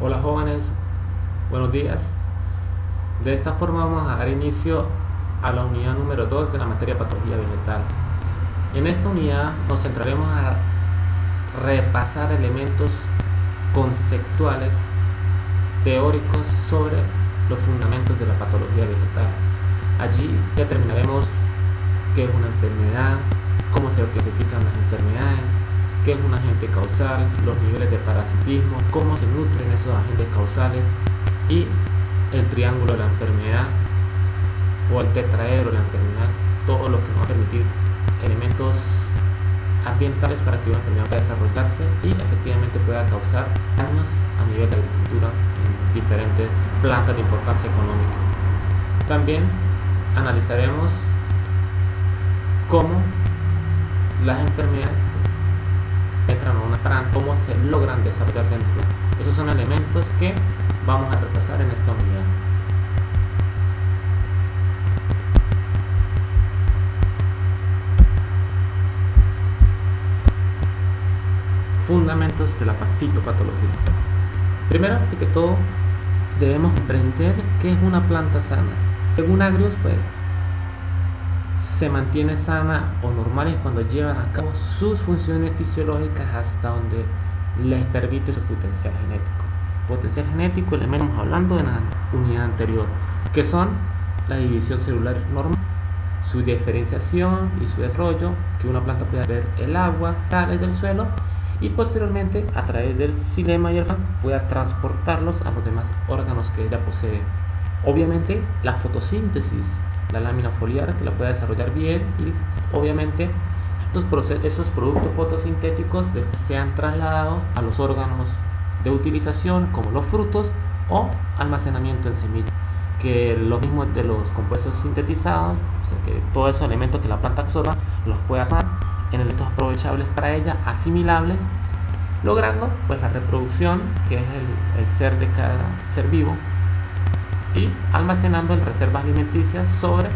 Hola jóvenes, buenos días. De esta forma vamos a dar inicio a la unidad número 2 de la materia patología vegetal. En esta unidad nos centraremos a repasar elementos conceptuales teóricos sobre los fundamentos de la patología vegetal. Allí determinaremos qué es una enfermedad, cómo se clasifican las enfermedades, qué es un agente causal, los niveles de parasitismo, cómo se nutren esos agentes causales y el triángulo de la enfermedad o el tetraedro de la enfermedad, todo lo que nos va a permitir elementos ambientales para que una enfermedad pueda desarrollarse y efectivamente pueda causar daños a nivel de agricultura en diferentes plantas de importancia económica. También analizaremos cómo las enfermedades entran a una planta, cómo se logran desarrollar dentro. Esos son elementos que vamos a repasar en esta unidad. Fundamentos de la fitopatología. Primero que todo, debemos comprender qué es una planta sana. Según Agrios, pues, se mantiene sana o normal es cuando llevan a cabo sus funciones fisiológicas hasta donde les permite su potencial genético. Potencial genético, le venimos hablando en la unidad anterior, que son la división celular normal, su diferenciación y su desarrollo, que una planta puede ver el agua, sales del suelo y posteriormente a través del xilema y el flan pueda transportarlos a los demás órganos que ella posee. Obviamente la fotosíntesis, la lámina foliar que la pueda desarrollar bien y obviamente esos productos fotosintéticos sean trasladados a los órganos de utilización como los frutos o almacenamiento en semillas, que lo mismo de los compuestos sintetizados, o sea que todos esos elementos que la planta absorba los pueda tomar en elementos aprovechables para ella, asimilables, logrando pues la reproducción, que es el ser de cada ser vivo, y almacenando en reservas alimenticias sobre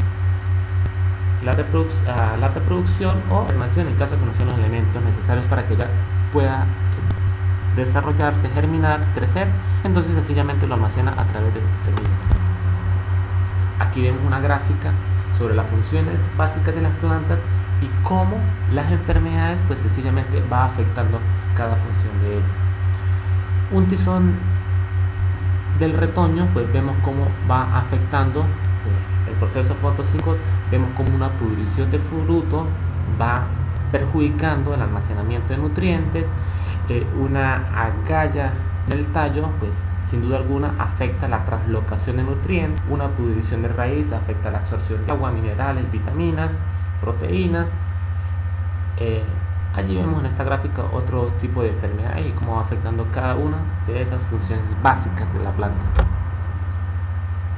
la reproducción o almacenación en caso de que no sean los elementos necesarios para que ella pueda desarrollarse, germinar, crecer. Entonces sencillamente lo almacena a través de semillas. Aquí vemos una gráfica sobre las funciones básicas de las plantas y cómo las enfermedades pues sencillamente va afectando cada función de ella. Un tizón del retoño, pues vemos cómo va afectando pues, el proceso fotosíntesis, vemos como una pudrición de fruto va perjudicando el almacenamiento de nutrientes, una agalla en el tallo, pues sin duda alguna afecta la translocación de nutrientes, una pudrición de raíz afecta la absorción de agua, minerales, vitaminas, proteínas. Allí vemos en esta gráfica otro tipo de enfermedades y cómo va afectando cada una de esas funciones básicas de la planta.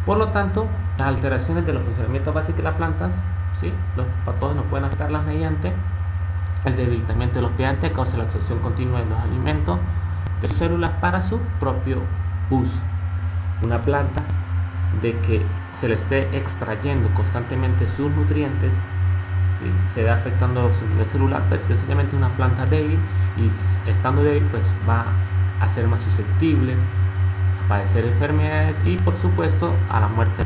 Por lo tanto, las alteraciones de los funcionamientos básicos de las plantas, ¿sí? Los patógenos pueden afectarlas mediante el debilitamiento de los pH a causa de la absorción continua de los alimentos de sus células para su propio uso. Una planta de que se le esté extrayendo constantemente sus nutrientes, se va afectando su nivel celular, pues sencillamente una planta débil, y estando débil pues va a ser más susceptible a padecer enfermedades y por supuesto a la muerte.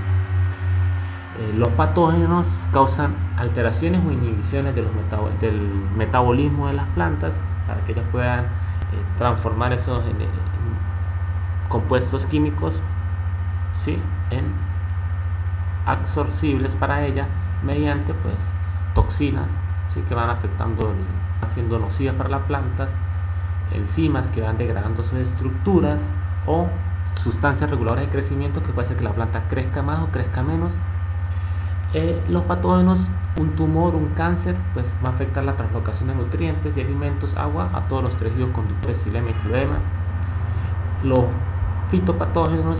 Los patógenos causan alteraciones o inhibiciones de del metabolismo de las plantas para que ellas puedan transformar esos compuestos químicos, ¿sí?, en absorcibles para ella mediante pues toxinas, ¿sí?, que van afectando, haciendo nocivas para las plantas, enzimas que van degradando sus estructuras o sustancias reguladoras de crecimiento que puede hacer que la planta crezca más o crezca menos. Los patógenos, un tumor, un cáncer, pues va a afectar la translocación de nutrientes y alimentos, agua a todos los tejidos conductores, xilema y floema. Los fitopatógenos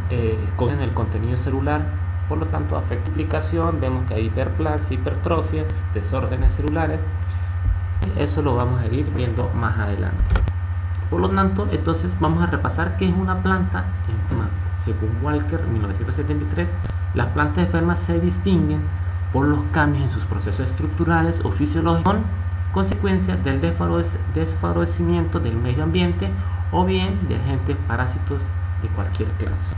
esconden el contenido celular, por lo tanto afecta la aplicación, vemos que hay hiperplasia, hipertrofia, desórdenes celulares. Eso lo vamos a ir viendo más adelante. Por lo tanto, entonces vamos a repasar qué es una planta enferma. Según Walker, 1973, las plantas enfermas se distinguen por los cambios en sus procesos estructurales o fisiológicos con consecuencia del desfavorecimiento del medio ambiente o bien de agentes parásitos de cualquier clase.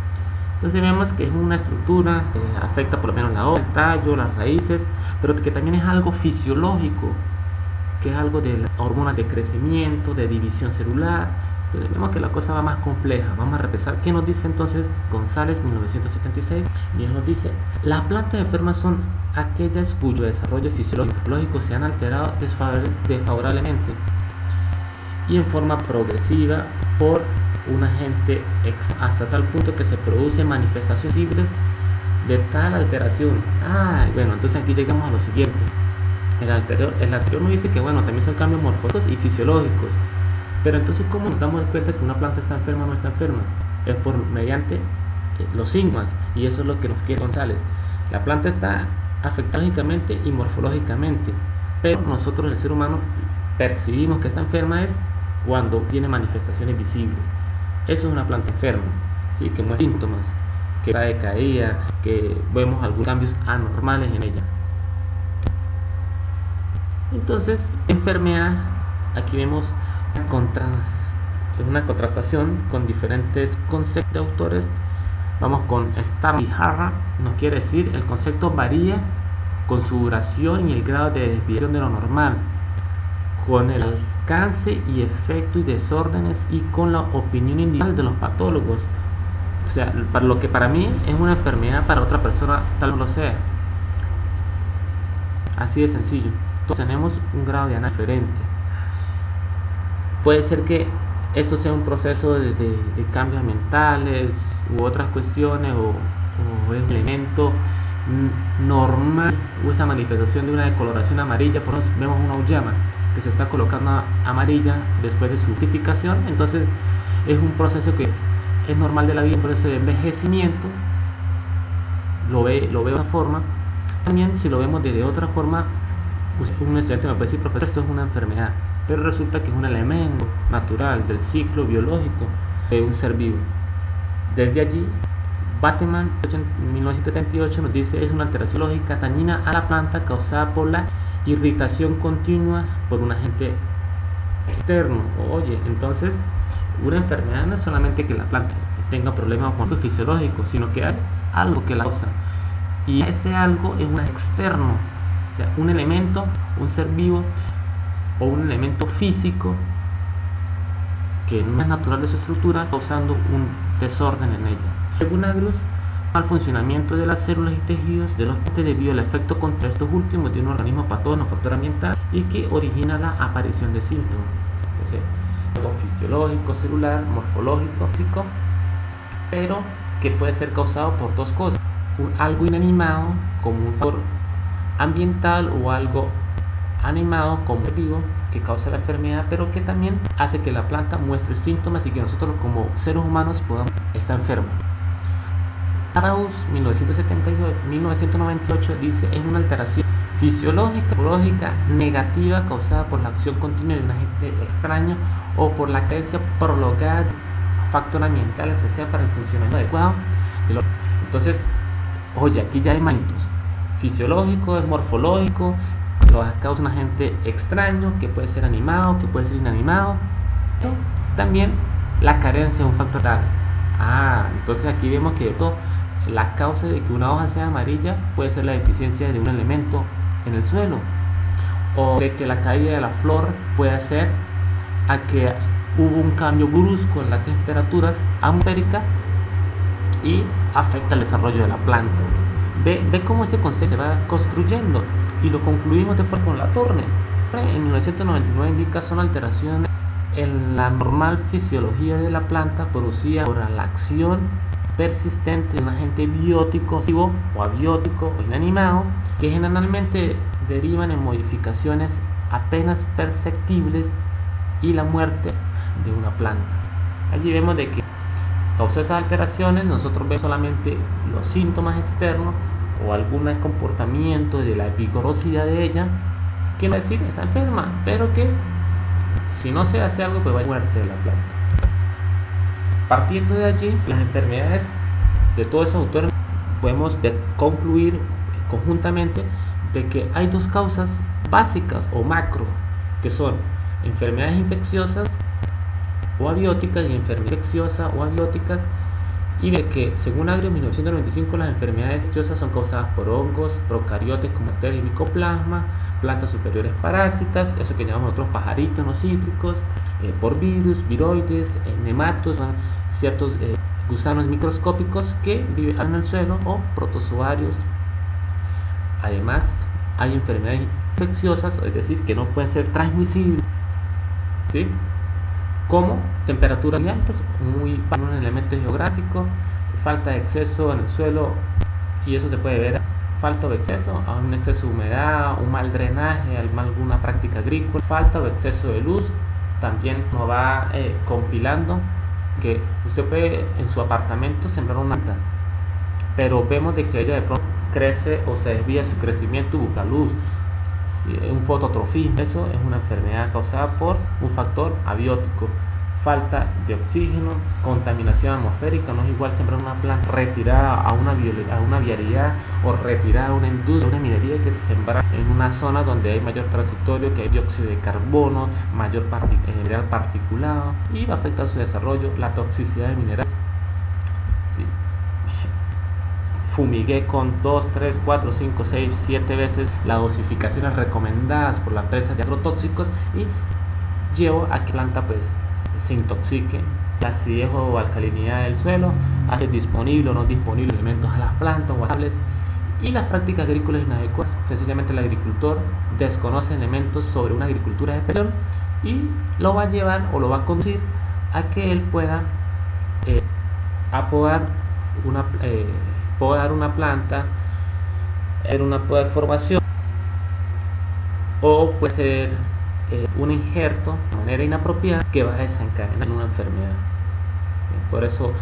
Entonces vemos que es una estructura que afecta por lo menos la hoja, el tallo, las raíces, pero que también es algo fisiológico, que es algo de las hormonas de crecimiento, de división celular. Entonces vemos que la cosa va más compleja. Vamos a repasar qué nos dice entonces González, 1976. Y él nos dice: las plantas enfermas son aquellas cuyo desarrollo fisiológico se han alterado desfavorablemente y en forma progresiva por un agente externo, hasta tal punto que se producen manifestaciones visibles de tal alteración. Bueno, entonces aquí llegamos a lo siguiente. El anterior nos dice que bueno, también son cambios morfológicos y fisiológicos. Pero entonces, ¿cómo nos damos cuenta que una planta está enferma o no está enferma? Es por mediante los síntomas, y eso es lo que nos quiere González. La planta está afectada lógicamente y morfológicamente, pero nosotros, el ser humano, percibimos que está enferma es cuando tiene manifestaciones visibles. Eso es una planta enferma, ¿sí? Que muestra síntomas, que está decaída, que vemos algunos cambios anormales en ella. Entonces, enfermedad, aquí vemos una contrastación con diferentes conceptos de autores. Vamos con Stam y Harra. Nos quiere decir: el concepto varía con su duración y el grado de desviación de lo normal, con el alcance y efecto y desórdenes, y con la opinión individual de los patólogos. O sea, para lo que para mí es una enfermedad, para otra persona tal vez no lo sea. Así de sencillo. Todos tenemos un grado de análisis diferente. Puede ser que esto sea un proceso de cambios mentales u otras cuestiones, o es un elemento normal, o esa manifestación de una decoloración amarilla. Por ejemplo, vemos una auyama que se está colocando amarilla después de su fructificación. Entonces es un proceso que es normal de la vida, un proceso de envejecimiento. Lo veo de esa forma. También, si lo vemos de otra forma, un estudiante me puede decir: profesor, esto es una enfermedad, pero resulta que es un elemento natural del ciclo biológico de un ser vivo. Desde allí, Bateman, en 1978, nos dice: es una alteración lógica dañina a la planta causada por la irritación continua por un agente externo. Oye, entonces una enfermedad no es solamente que la planta tenga problemas fisiológicos, sino que hay algo que la causa, y ese algo es un externo, o sea, un elemento, un ser vivo o un elemento físico que no es natural de su estructura, causando un desorden en ella. Según Agrius, al funcionamiento de las células y tejidos de los pacientes debido al efecto contra estos últimos de un organismo patógeno, factor ambiental, y que origina la aparición de síntomas. Entonces, algo fisiológico, celular, morfológico, físico, pero que puede ser causado por dos cosas: algo inanimado como un factor ambiental, o algo animado como vivo que causa la enfermedad, pero que también hace que la planta muestre síntomas y que nosotros como seres humanos podamos estar enfermos. Arauz, 1998, dice: es una alteración fisiológica negativa causada por la acción continua de un agente extraño o por la carencia prolongada de factor ambiental esencial para el funcionamiento adecuado de los. Entonces, oye, aquí ya hay momentos: fisiológico, es morfológico, lo causa un agente extraño que puede ser animado, que puede ser inanimado, pero también la carencia de un factor tal. Entonces aquí vemos que la causa de que una hoja sea amarilla puede ser la deficiencia de un elemento en el suelo, o de que la caída de la flor puede ser a que hubo un cambio brusco en las temperaturas atmosféricas y afecta el desarrollo de la planta. Ve cómo este concepto se va construyendo, y lo concluimos de forma con la Torne. En 1999 indica: son alteraciones en la normal fisiología de la planta producida por la acción persistente de un agente biótico o abiótico o inanimado, que generalmente derivan en modificaciones apenas perceptibles y la muerte de una planta. Allí vemos de que causó esas alteraciones. Nosotros vemos solamente los síntomas externos o algún comportamiento de la vigorosidad de ella, que no decir está enferma, pero que si no se hace algo, pues va a haber muerte de la planta. Partiendo de allí, las enfermedades de todos esos autores podemos concluir conjuntamente de que hay dos causas básicas o macro, que son enfermedades infecciosas o abióticas y enfermedades infecciosas o abióticas, y de que según Agrio 1995 las enfermedades infecciosas son causadas por hongos, procariotes como bacterias y micoplasma, plantas superiores parásitas, eso que llamamos nosotros pajaritos no cítricos, por virus, viroides, nematos, son ciertos gusanos microscópicos que viven en el suelo, o protozoarios. Además hay enfermedades infecciosas, es decir, que no pueden ser transmisibles, ¿sí?, como temperaturas muy altas, muy para un elemento geográfico, falta de exceso en el suelo, y eso se puede ver falta o exceso, a un exceso de humedad, un mal drenaje, alguna práctica agrícola, falta o exceso de luz. También nos va compilando que usted puede en su apartamento sembrar una planta, pero vemos de que ella de pronto crece o se desvía su crecimiento y busca luz, ¿sí? Un fototrofismo, eso es una enfermedad causada por un factor abiótico. Falta de oxígeno, contaminación atmosférica. No es igual sembrar una planta retirada a una vialidad o retirada a una industria, una minería, que sembrar en una zona donde hay mayor transitorio, que hay dióxido de carbono, mayor mineral particulado, y va a afectar su desarrollo, la toxicidad de minerales. ¿Sí? Fumigué con 2, 3, 4, 5, 6, 7 veces las dosificaciones recomendadas por la empresa de agrotóxicos, y llevo a que la planta pues se intoxique. La acidez o alcalinidad del suelo hace disponible o no disponible alimentos a las plantas o árboles, y las prácticas agrícolas inadecuadas. Sencillamente el agricultor desconoce elementos sobre una agricultura de precisión, y lo va a llevar o lo va a conducir a que él pueda podar una planta en una poda de formación, o puede ser un injerto de manera inapropiada que va a desencadenar una enfermedad. Por eso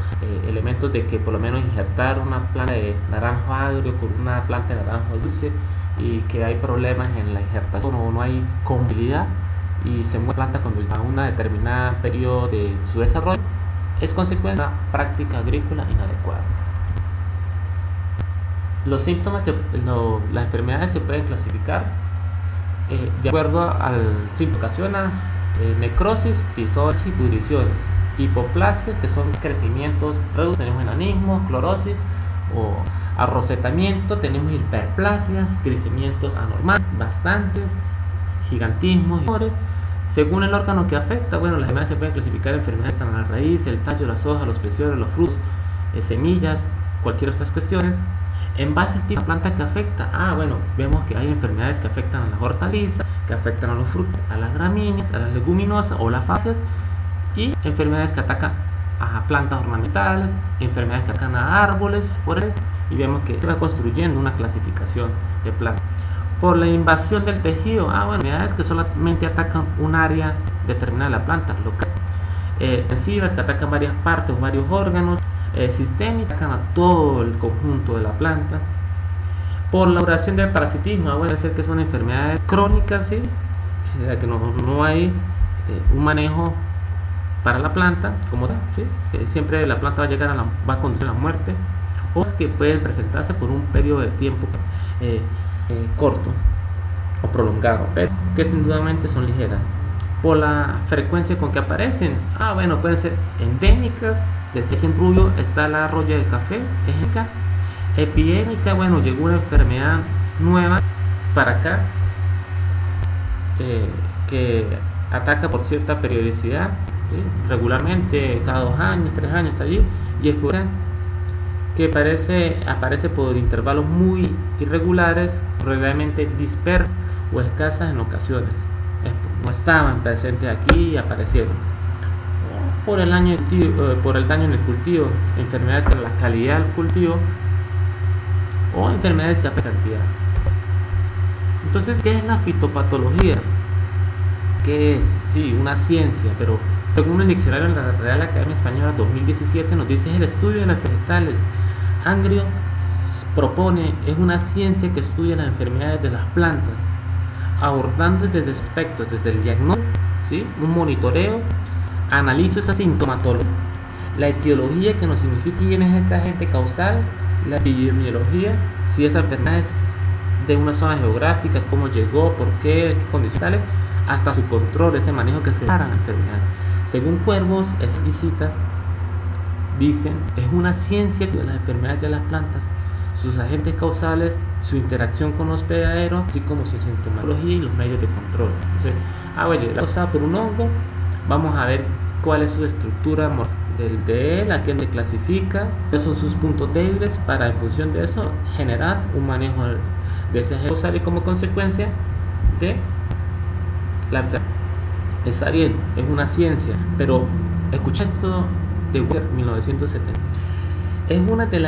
elementos de que por lo menos injertar una planta de naranjo agrio con una planta de naranjo dulce, y que hay problemas en la injertación o no hay compatibilidad y se muere la planta cuando a un determinado periodo de su desarrollo, es consecuencia de una práctica agrícola inadecuada. Los síntomas, las enfermedades se pueden clasificar de acuerdo al síntoma. Ocasiona necrosis, tisosis y pudriciones. Hipoplasias, que son crecimientos reducidos, tenemos enanismo, clorosis o arrosetamiento, tenemos hiperplasia, crecimientos anormales, bastantes, gigantismos, según el órgano que afecta. Bueno, las enfermedades se pueden clasificar en enfermedades en la raíz, el tallo, las hojas, los pecíolos, los frutos, semillas, cualquiera de estas cuestiones. En base al tipo de planta que afecta, bueno, vemos que hay enfermedades que afectan a las hortalizas, que afectan a los frutos, a las gramíneas, a las leguminosas o las fáceas, y enfermedades que atacan a plantas ornamentales, enfermedades que atacan a árboles, flores, y vemos que se va construyendo una clasificación de plantas. Por la invasión del tejido, bueno, enfermedades que solamente atacan un área determinada de la planta, intensivas, que atacan varias partes o varios órganos, sistémicas, atacan a todo el conjunto de la planta. Por la duración del parasitismo, puede ser que son enfermedades crónicas, ¿sí? O sea, que no hay un manejo para la planta como tal, ¿sí? Que siempre la planta va a conducir a la muerte, o que pueden presentarse por un periodo de tiempo corto o prolongado, pero que sin dudamente son ligeras. Por la frecuencia con que aparecen, bueno, pueden ser endémicas. Decía que en Rubio está la roya del café, epidémica. Bueno, llegó una enfermedad nueva para acá que ataca por cierta periodicidad, ¿sí? Regularmente cada 2 años, 3 años allí, y es que aparece por intervalos muy irregulares, regularmente dispersas o escasas en ocasiones. No estaban presentes aquí y aparecieron. Por el daño en el cultivo, enfermedades que la calidad del cultivo, o enfermedades que afectan cantidad. Entonces, ¿qué es la fitopatología? Que es, sí, una ciencia, pero según el diccionario de la Real Academia Española 2017 nos dice: es el estudio de las vegetales. Agrio propone, es una ciencia que estudia las enfermedades de las plantas, abordando desde aspectos, desde el diagnóstico, ¿sí?, un monitoreo, analizo esa sintomatología, la etiología, que nos significa quién es ese agente causal, la epidemiología, si esa enfermedad es de una zona geográfica, cómo llegó, por qué condiciones, hasta su control, ese manejo que se da a la enfermedad. Según Cuervos Exquisita, dicen, es una ciencia de las enfermedades de las plantas, sus agentes causales, su interacción con los hospedaderos, así como su sintomatología y los medios de control. Entonces, oye, la causada por un hongo, vamos a ver cuál es su estructura de él, a qué se clasifica, cuáles son sus puntos débiles, para en función de eso generar un manejo de ese agente causal y como consecuencia de la enfermedad. Está bien, es una ciencia, pero escucha esto de 1970. Es una de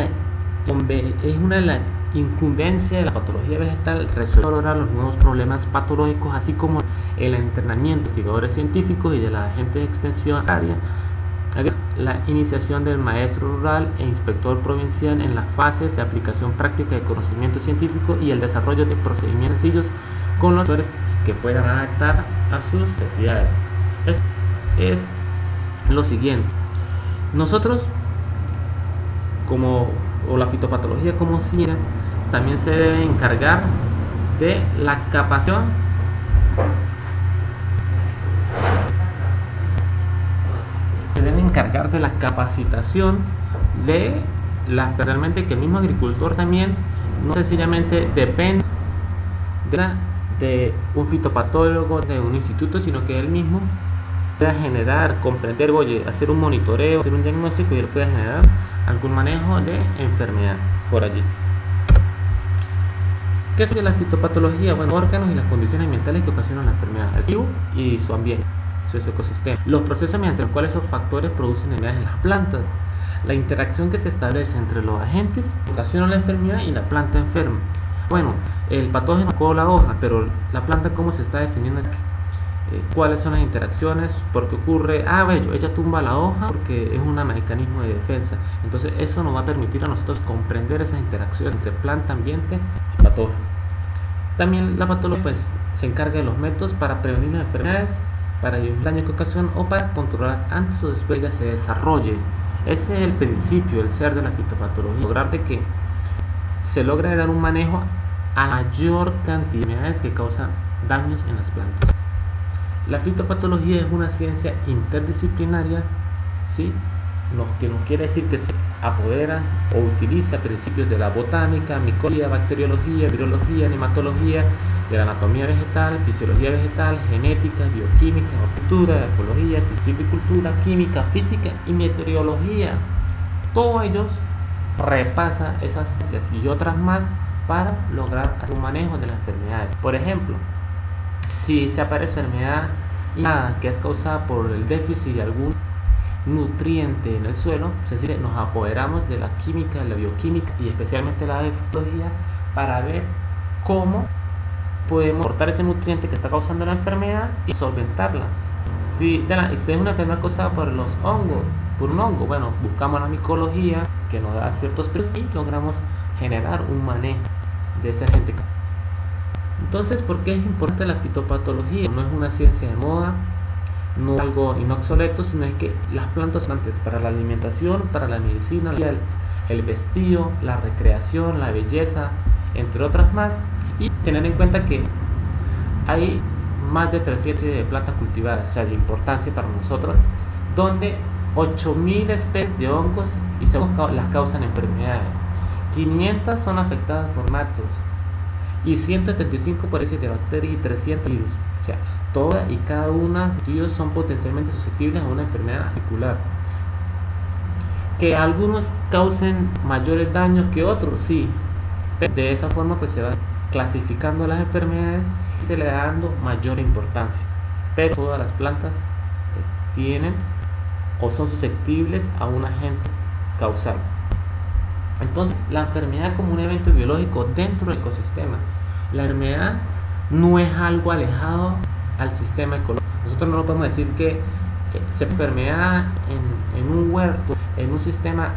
las incumbencias de la patología vegetal resolver los nuevos problemas patológicos, así como el entrenamiento de investigadores científicos y de la agentes de extensión agraria, la iniciación del maestro rural e inspector provincial en las fases de aplicación práctica de conocimiento científico y el desarrollo de procedimientos sencillos con los sectores que puedan adaptar a sus necesidades. Es lo siguiente: nosotros, o la fitopatología como ciencia, también se debe encargar de la capacitación de realmente que el mismo agricultor también no sencillamente depende de un fitopatólogo, de un instituto, sino que él mismo pueda generar, comprender, hacer un monitoreo, hacer un diagnóstico y él pueda generar algún manejo de enfermedad por allí. ¿Qué es la fitopatología? Bueno, órganos y las condiciones ambientales que ocasionan la enfermedad, el vivo y su ambiente, su ecosistema, los procesos mediante los cuales esos factores producen enfermedades en las plantas, la interacción que se establece entre los agentes que ocasionan la enfermedad y la planta enferma. Bueno, el patógeno tocó la hoja, pero la planta, ¿cómo se está definiendo? ¿Cuáles son las interacciones? ¿Por qué ocurre? Ella tumba la hoja porque es un mecanismo de defensa. Entonces eso nos va a permitir a nosotros comprender esas interacciones entre planta, ambiente y patógeno. También la patología pues se encarga de los métodos para prevenir las enfermedades, para evitar el daño que ocasionan o para controlar antes o después de que se desarrolle. Ese es el principio, el ser de la fitopatología, lograr de que se logra dar un manejo a la mayor cantidad de enfermedades que causan daños en las plantas. La fitopatología es una ciencia interdisciplinaria, ¿sí? Que no quiere decir que se apodera o utiliza principios de la botánica, micología, bacteriología, virología, nematología, de la anatomía vegetal, fisiología vegetal, genética, bioquímica, horticultura, efología, silvicultura, química, física y meteorología. Todos ellos repasan esas ciencias y otras más para lograr hacer un manejo de las enfermedades. Por ejemplo, si se aparece enfermedad que es causada por el déficit de algún nutriente en el suelo, es decir, nos apoderamos de la química, de la bioquímica y especialmente la efología para ver cómo podemos aportar ese nutriente que está causando la enfermedad y solventarla. Si es una enfermedad causada por un hongo, bueno, buscamos la micología que nos da ciertos periodos y logramos generar un manejo de ese agente. Entonces, ¿por qué es importante la fitopatología? No es una ciencia de moda, no es algo obsoleto, sino es que las plantas son antes para la alimentación, para la medicina, el vestido, la recreación, la belleza, entre otras más. Y tener en cuenta que hay más de 300 plantas cultivadas, o sea, de importancia para nosotros, donde 8000 especies de hongos y las causan enfermedades. 500 son afectadas por mátodos y 175 por especies de bacterias y 300 virus. O sea, todas y cada una de ellos son potencialmente susceptibles a una enfermedad particular. Que algunos causen mayores daños que otros, sí, pero de esa forma pues se van clasificando las enfermedades y se le da dando mayor importancia. Pero todas las plantas tienen o son susceptibles a un agente causal. Entonces, la enfermedad como un evento biológico dentro del ecosistema. La enfermedad no es algo alejado al sistema ecológico. Nosotros no podemos decir que se enfermedad en un huerto, en un sistema,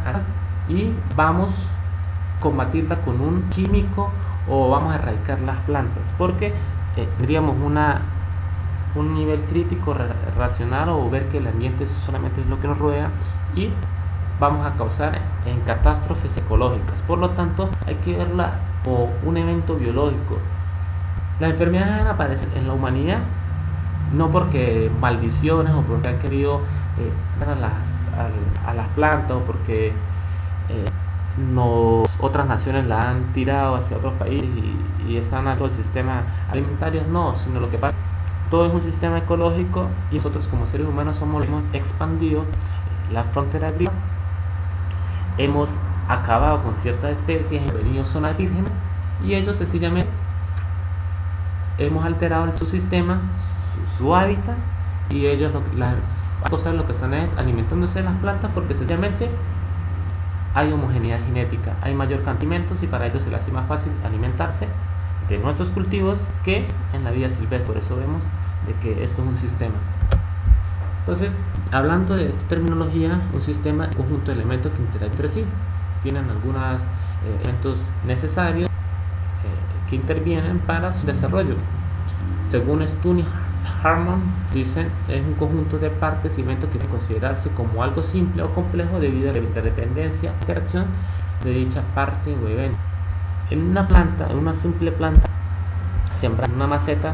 y vamos a combatirla con un químico o vamos a erradicar las plantas, porque tendríamos un nivel crítico racional o ver que el ambiente solamente es lo que nos rodea y vamos a causar en catástrofes ecológicas. Por lo tanto, hay que verla como un evento biológico. Las enfermedades aparecen en la humanidad no porque maldiciones o porque han querido a las plantas o porque otras naciones la han tirado hacia otros países y están a todo el sistema alimentario, no, sino lo que pasa, todo es un sistema ecológico y nosotros como seres humanos hemos expandido la frontera agrícola, hemos acabado con ciertas especies, hemos venido zonas vírgenes y ellos sencillamente hemos alterado su sistema, su hábitat, y ellos lo que están es alimentándose de las plantas porque sencillamente hay homogeneidad genética, hay mayor cantidad de alimentos y para ellos se les hace más fácil alimentarse de nuestros cultivos que en la vida silvestre. Por eso vemos de que esto es un sistema. Entonces, hablando de esta terminología, un sistema es un conjunto de elementos que interactúan entre sí, tienen algunos elementos necesarios que intervienen para su desarrollo. Según Stone y Harmon, dicen es un conjunto de partes y elementos que deben considerarse como algo simple o complejo debido a la interdependencia o interacción de dicha parte o evento. En una planta, en una simple planta sembrada en una maceta,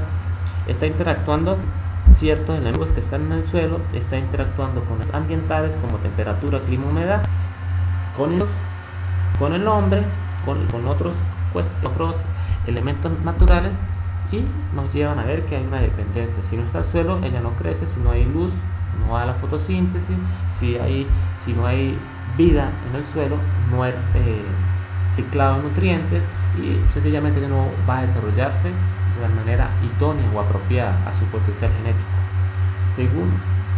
está interactuando ciertos elementos que están en el suelo, está interactuando con los ambientales como temperatura, clima, humedad, con ellos, con el hombre, con otros elementos naturales, y nos llevan a ver que hay una dependencia. Si no está el suelo, ella no crece. Si no hay luz, no hay la fotosíntesis. Si no hay vida en el suelo, no hay ciclado de nutrientes y sencillamente ella no va a desarrollarse de manera idónea o apropiada a su potencial genético. Según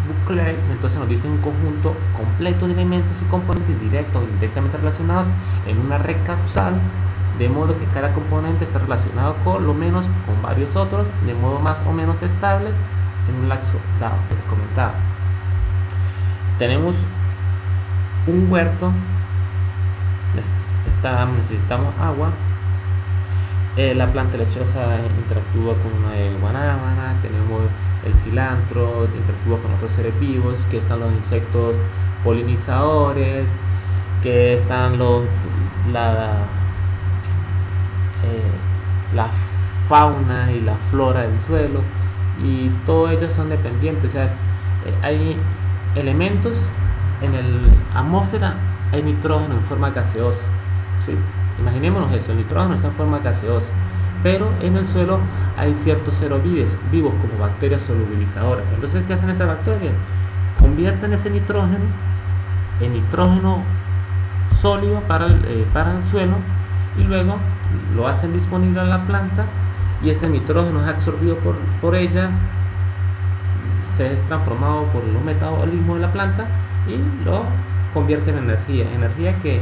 Buckley, entonces nos dice un conjunto completo de elementos y componentes directos o indirectamente relacionados en una red causal, de modo que cada componente está relacionado con lo menos con varios otros, de modo más o menos estable en un lapso dado. Les comentaba, tenemos un huerto, necesitamos agua, la planta lechosa interactúa con una guanábana, tenemos el cilantro, interactúa con otros seres vivos, que están los insectos polinizadores, que están la fauna y la flora del suelo, y todos ellos son dependientes. O sea, hay elementos en la atmósfera, hay nitrógeno en forma gaseosa, ¿sí? Imaginémonos eso, el nitrógeno está en forma gaseosa, pero en el suelo hay ciertos seres vivos como bacterias solubilizadoras. Entonces, ¿qué hacen esas bacterias? Convierten ese nitrógeno en nitrógeno sólido para el suelo, y luego lo hacen disponible a la planta, y ese nitrógeno es absorbido por ella, se es transformado por los metabolismos de la planta y lo convierte en energía que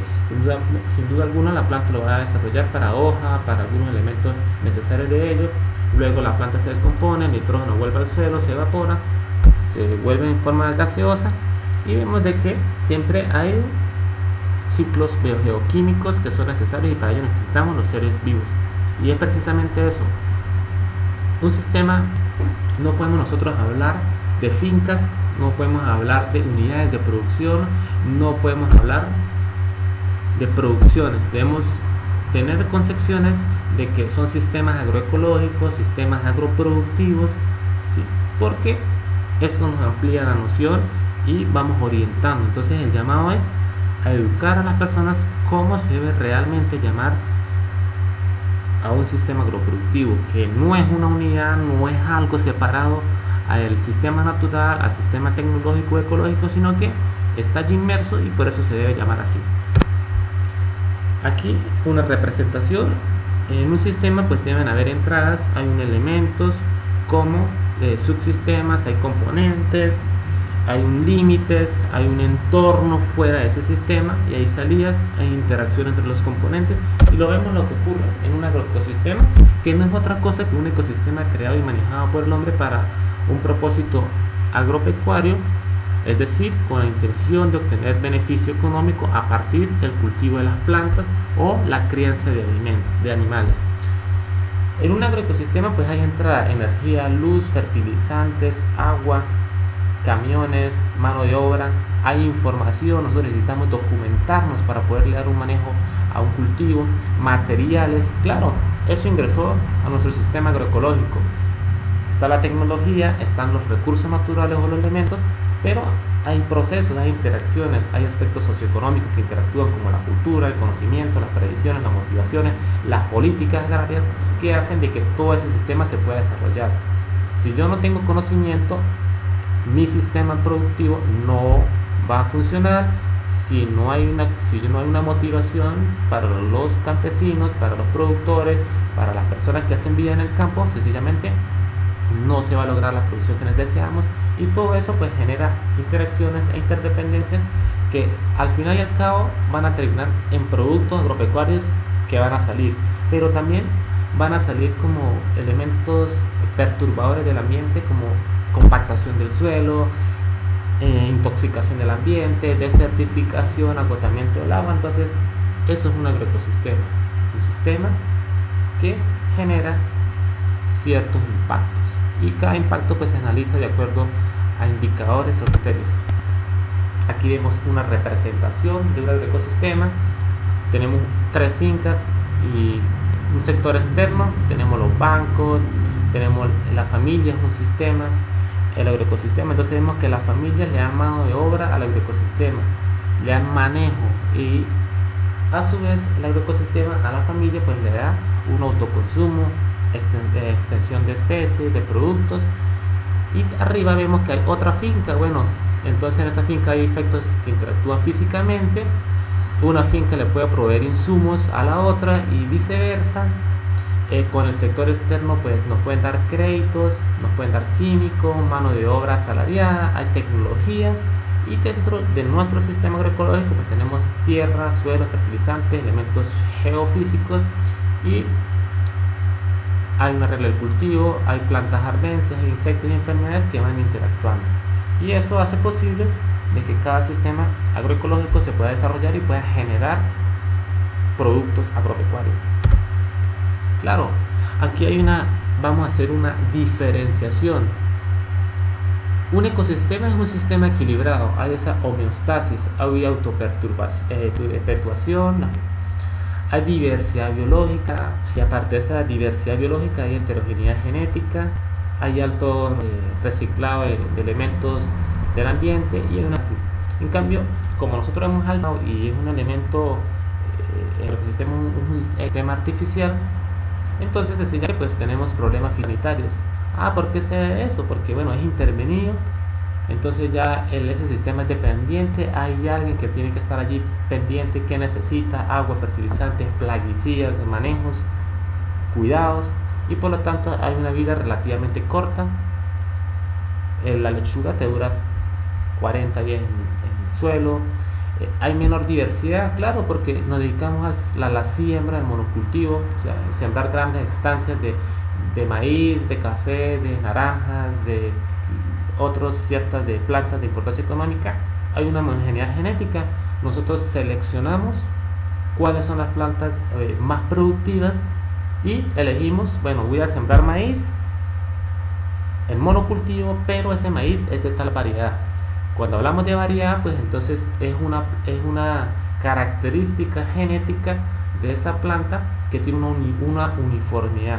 sin duda alguna la planta lo va a desarrollar para hoja, para algunos elementos necesarios de ello. Luego la planta se descompone, el nitrógeno vuelve al suelo, se evapora, se vuelve en forma gaseosa, y vemos de que siempre hay ciclos biogeoquímicos que son necesarios, y para ello necesitamos los seres vivos. Y es precisamente eso. Un sistema, no podemos nosotros hablar de fincas, no podemos hablar de unidades de producción, no podemos hablar de producciones. Debemos tener concepciones de que son sistemas agroecológicos, sistemas agroproductivos, ¿sí? Porque esto nos amplía la noción y vamos orientando. Entonces el llamado es a educar a las personas cómo se debe realmente llamar a un sistema agroproductivo, que no es una unidad, no es algo separado al sistema natural, al sistema tecnológico ecológico, sino que está allí inmerso y por eso se debe llamar así. Aquí una representación. En un sistema pues deben haber entradas, hay elementos como subsistemas, hay componentes, hay un límites, hay un entorno fuera de ese sistema, y hay salidas, hay interacción entre los componentes, y lo vemos lo que ocurre en un agroecosistema, que no es otra cosa que un ecosistema creado y manejado por el hombre para un propósito agropecuario, es decir, con la intención de obtener beneficio económico a partir del cultivo de las plantas o la crianza de animales. En un agroecosistema pues hay entrada energía, luz, fertilizantes, agua, camiones, mano de obra, hay información, nosotros necesitamos documentarnos para poderle dar un manejo a un cultivo, materiales, claro, eso ingresó a nuestro sistema agroecológico. está la tecnología, están los recursos naturales o los elementos, pero hay procesos, hay interacciones, hay aspectos socioeconómicos que interactúan, como la cultura, el conocimiento, las tradiciones, las motivaciones, las políticas agrarias, que hacen de que todo ese sistema se pueda desarrollar. Si yo no tengo conocimiento, mi sistema productivo no va a funcionar. Si no hay una motivación para los campesinos, para los productores, para las personas que hacen vida en el campo, sencillamente no se va a lograr la producción que deseamos, y todo eso pues genera interacciones e interdependencias que al final y al cabo van a terminar en productos agropecuarios que van a salir, pero también van a salir como elementos perturbadores del ambiente, como compactación del suelo, intoxicación del ambiente, desertificación, agotamiento del agua. Entonces eso es un agroecosistema, un sistema que genera ciertos impactos, y cada impacto pues se analiza de acuerdo a indicadores o criterios. Aquí vemos una representación de un agroecosistema. Tenemos 3 fincas y un sector externo, tenemos los bancos, tenemos la familia, es un sistema, el agroecosistema. Entonces vemos que la familia le dan mano de obra al agroecosistema, le dan manejo, y a su vez el agroecosistema a la familia pues le da un autoconsumo, extensión de especies, de productos. Y arriba vemos que hay otra finca. Bueno, entonces en esa finca hay efectos que interactúan físicamente. Una finca le puede proveer insumos a la otra y viceversa. Con el sector externo pues nos pueden dar créditos, nos pueden dar químicos, mano de obra asalariada, hay tecnología. Y dentro de nuestro sistema agroecológico pues tenemos tierra, suelo, fertilizantes, elementos geofísicos, y hay una regla del cultivo, hay plantas arbences, hay insectos y enfermedades que van interactuando, y eso hace posible de que cada sistema agroecológico se pueda desarrollar y pueda generar productos agropecuarios. Claro, aquí vamos a hacer una diferenciación. Un ecosistema es un sistema equilibrado, hay esa homeostasis, hay autoperpetuación, hay diversidad biológica, y aparte de esa diversidad biológica hay heterogeneidad genética, hay alto reciclado de elementos del ambiente, y hay una... En cambio, como nosotros hemos hablado y es un elemento, el ecosistema un sistema artificial, entonces sencillamente pues tenemos problemas sanitarios. ¿Por qué sé eso? Porque bueno, es intervenido, entonces ya ese sistema es dependiente, hay alguien que tiene que estar allí pendiente, que necesita agua, fertilizantes, plaguicidas, manejos, cuidados, y por lo tanto hay una vida relativamente corta. La lechuga te dura 40 días en el suelo. Hay menor diversidad, claro, porque nos dedicamos a la siembra, al monocultivo, o sea, sembrar grandes estancias de maíz, de café, de naranjas, de otros ciertas de plantas de importancia económica. Hay una homogeneidad genética. Nosotros seleccionamos cuáles son las plantas más productivas y elegimos, bueno, voy a sembrar maíz en monocultivo, pero ese maíz es de tal variedad. Cuando hablamos de variedad, pues entonces es una característica genética de esa planta que tiene una uniformidad.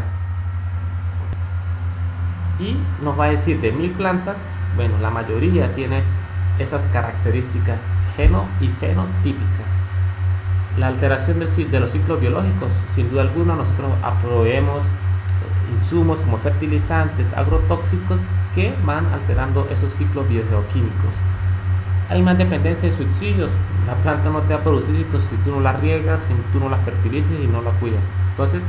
Y nos va a decir de 1000 plantas, bueno, la mayoría tiene esas características geno y fenotípicas. La alteración de los ciclos biológicos, sin duda alguna, nosotros proveemos insumos como fertilizantes, agrotóxicos, que van alterando esos ciclos biogeoquímicos. Hay más dependencia de subsidios. La planta no te va a producir si tú no la riegas, si tú no la fertilizas y no la cuidas. Entonces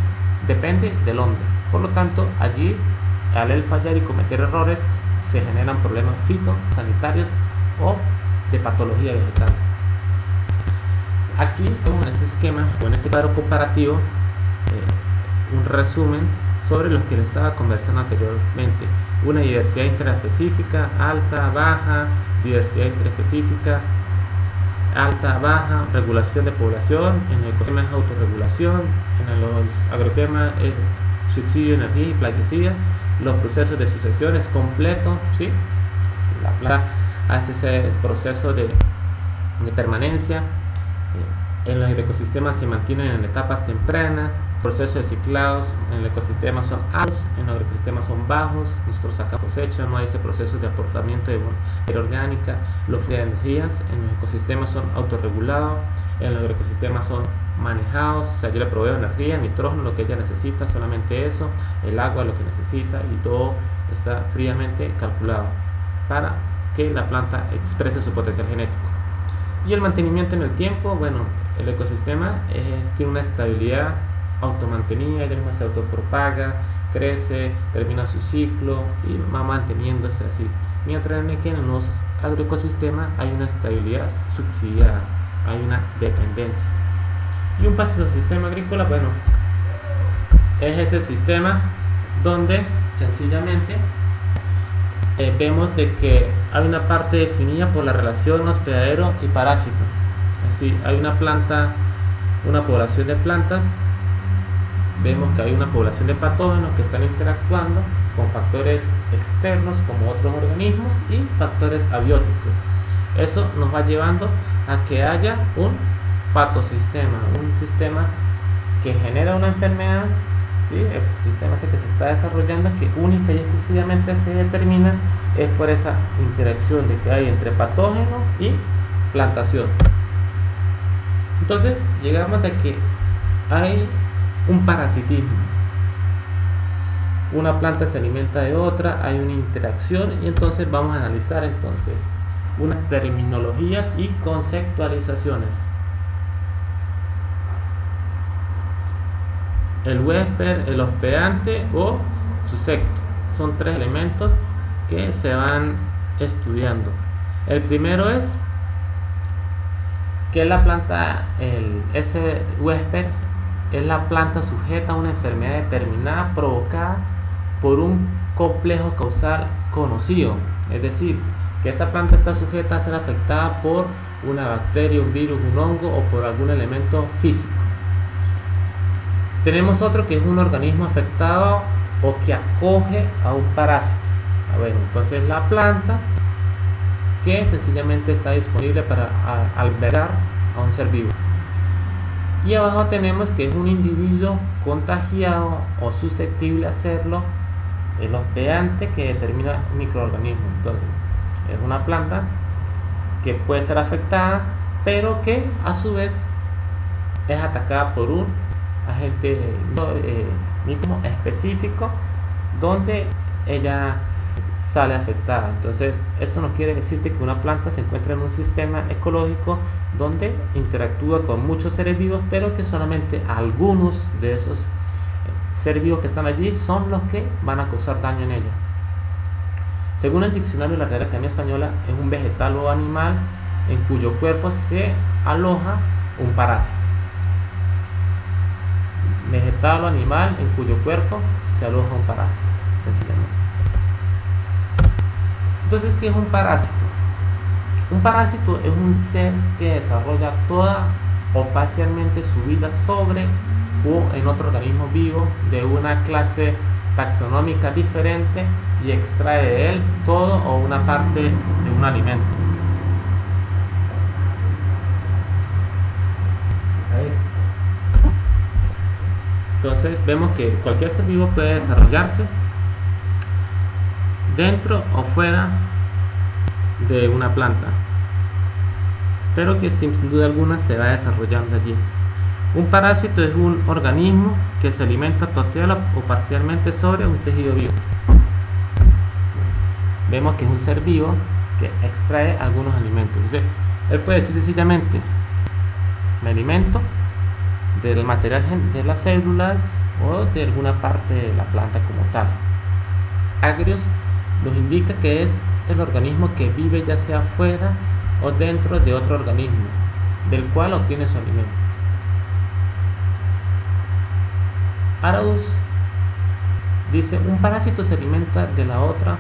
depende del hombre. Por lo tanto, allí al él fallar y cometer errores se generan problemas fitosanitarios o de patología vegetal. Aquí vemos en este esquema o en este cuadro comparativo un resumen sobre los que les estaba conversando anteriormente. Una diversidad interespecífica, alta, baja, diversidad interespecífica, alta, baja, regulación de población, en el ecosistema es autorregulación, en los agroecosistemas es subsidio de energía y plaguicida, los procesos de sucesión es completo, ¿sí? La planta hace ese proceso de permanencia, en los ecosistemas se mantienen en etapas tempranas, procesos de ciclados en el ecosistema son altos, en los ecosistemas son bajos, nosotros sacamos cosecha, no hay ese proceso de aportamiento de materia orgánica, los flujos de energías en los ecosistemas son autorregulados, en los ecosistemas son manejados, o sea, yo le proveo energía, nitrógeno, lo que ella necesita, solamente eso, el agua, lo que necesita, y todo está fríamente calculado para que la planta exprese su potencial genético. Y el mantenimiento en el tiempo, bueno, el ecosistema tiene una estabilidad automantenida, ella misma se autopropaga, crece, termina su ciclo y va manteniéndose así. Mientras que en los agroecosistemas hay una estabilidad subsidiada, hay una dependencia. Y un sistema agrícola, bueno, es ese sistema donde sencillamente vemos de que hay una parte definida por la relación hospedadero y parásito. Así, hay una planta, una población de plantas, vemos que hay una población de patógenos que están interactuando con factores externos como otros organismos y factores abióticos. Eso nos va llevando a que haya un patosistema, un sistema que genera una enfermedad, ¿sí? El sistema ese que se está desarrollando, que única y exclusivamente se determina es por esa interacción de que hay entre patógeno y plantación. Entonces llegamos a que hay un parasitismo, una planta se alimenta de otra, hay una interacción, y entonces vamos a analizar entonces unas terminologías y conceptualizaciones. El huésped, el hospedante o susecto son tres elementos que se van estudiando. El primero es que la planta, ese huésped es la planta sujeta a una enfermedad determinada provocada por un complejo causal conocido, es decir, que esa planta está sujeta a ser afectada por una bacteria, un virus, un hongo o por algún elemento físico. Tenemos otro que es un organismo afectado o que acoge a un parásito. Bueno, entonces la planta que sencillamente está disponible para albergar a un ser vivo. Y abajo tenemos que es un individuo contagiado o susceptible a hacerlo, el hospedante que determina un microorganismo. Entonces es una planta que puede ser afectada, pero que a su vez es atacada por un agente micro específico donde ella sale afectada. Entonces esto nos quiere decir que una planta se encuentra en un sistema ecológico donde interactúa con muchos seres vivos, pero que solamente algunos de esos seres vivos que están allí son los que van a causar daño en ella. Según el diccionario de la Real Academia Española, es un vegetal o animal en cuyo cuerpo se aloja un parásito. Vegetal o animal en cuyo cuerpo se aloja un parásito, sencillamente. Entonces, ¿qué es un parásito? Un parásito es un ser que desarrolla toda o parcialmente su vida sobre o en otro organismo vivo de una clase taxonómica diferente y extrae de él todo o una parte de un alimento. Entonces vemos que cualquier ser vivo puede desarrollarse dentro o fuera de una planta, pero que sin duda alguna se va desarrollando allí. Un parásito es un organismo que se alimenta total o parcialmente sobre un tejido vivo. Vemos que es un ser vivo que extrae algunos alimentos. Entonces, él puede decir sencillamente: me alimento del material de las células o de alguna parte de la planta como tal. Agrios nos indica que es el organismo que vive ya sea fuera o dentro de otro organismo del cual obtiene su alimento. Arauz dice: un parásito se alimenta de la otra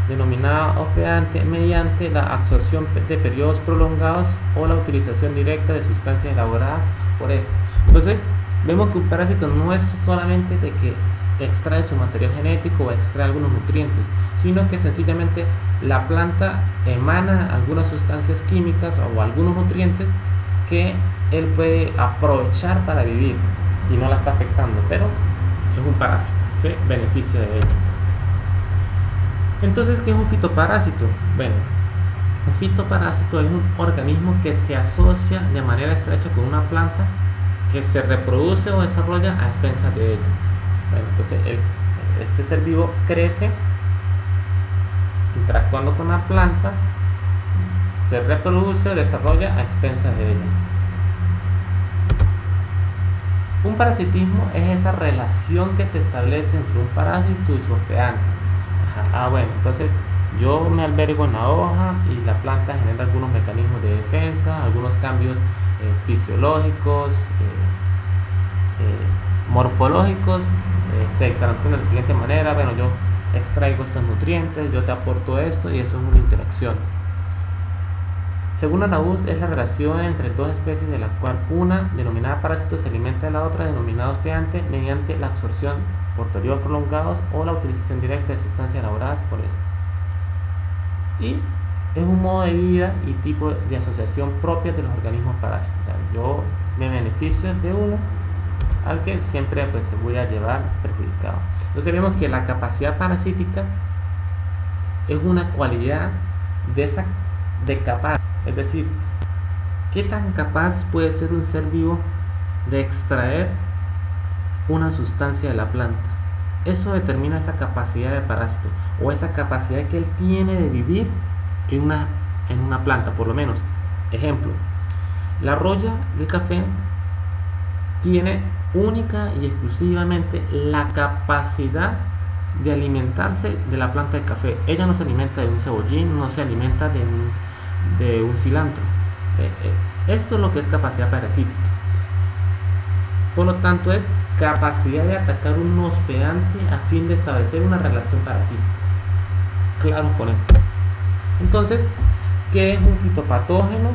denominada hospedante mediante la absorción de periodos prolongados o la utilización directa de sustancias elaboradas por este. Entonces vemos que un parásito no es solamente de que extrae su material genético o extrae algunos nutrientes, sino que sencillamente la planta emana algunas sustancias químicas o algunos nutrientes que él puede aprovechar para vivir y no la está afectando, pero es un parásito, se beneficia de ello. Entonces, ¿qué es un fitoparásito? Bueno, un fitoparásito es un organismo que se asocia de manera estrecha con una planta que se reproduce o desarrolla a expensas de ella. Bueno, entonces este ser vivo crece interactuando con la planta, se reproduce o desarrolla a expensas de ella. Un parasitismo es esa relación que se establece entre un parásito y su hospedante. Bueno, entonces yo me albergo en la hoja y la planta genera algunos mecanismos de defensa, algunos cambios fisiológicos, morfológicos, se interactúan de la siguiente manera. Bueno, yo extraigo estos nutrientes, yo te aporto esto y eso es una interacción. Según Araúz, es la relación entre dos especies de la cual una, denominada parásito, se alimenta de la otra, denominada hospedante, mediante la absorción por periodos prolongados o la utilización directa de sustancias elaboradas por esta. Y es un modo de vida y tipo de asociación propia de los organismos parásitos. O sea, yo me beneficio de uno al que siempre pues se voy a llevar perjudicado. Entonces vemos que la capacidad parasítica es una cualidad de capaz, es decir, qué tan capaz puede ser un ser vivo de extraer una sustancia de la planta. Eso determina esa capacidad de parásito o esa capacidad que él tiene de vivir en una planta, por lo menos. Ejemplo, la roya del café tiene única y exclusivamente la capacidad de alimentarse de la planta de café. Ella no se alimenta de un cebollín, no se alimenta de un cilantro. Esto es lo que es capacidad parasítica. Por lo tanto, es capacidad de atacar un hospedante a fin de establecer una relación parasítica. Claro con esto. Entonces, ¿qué es un fitopatógeno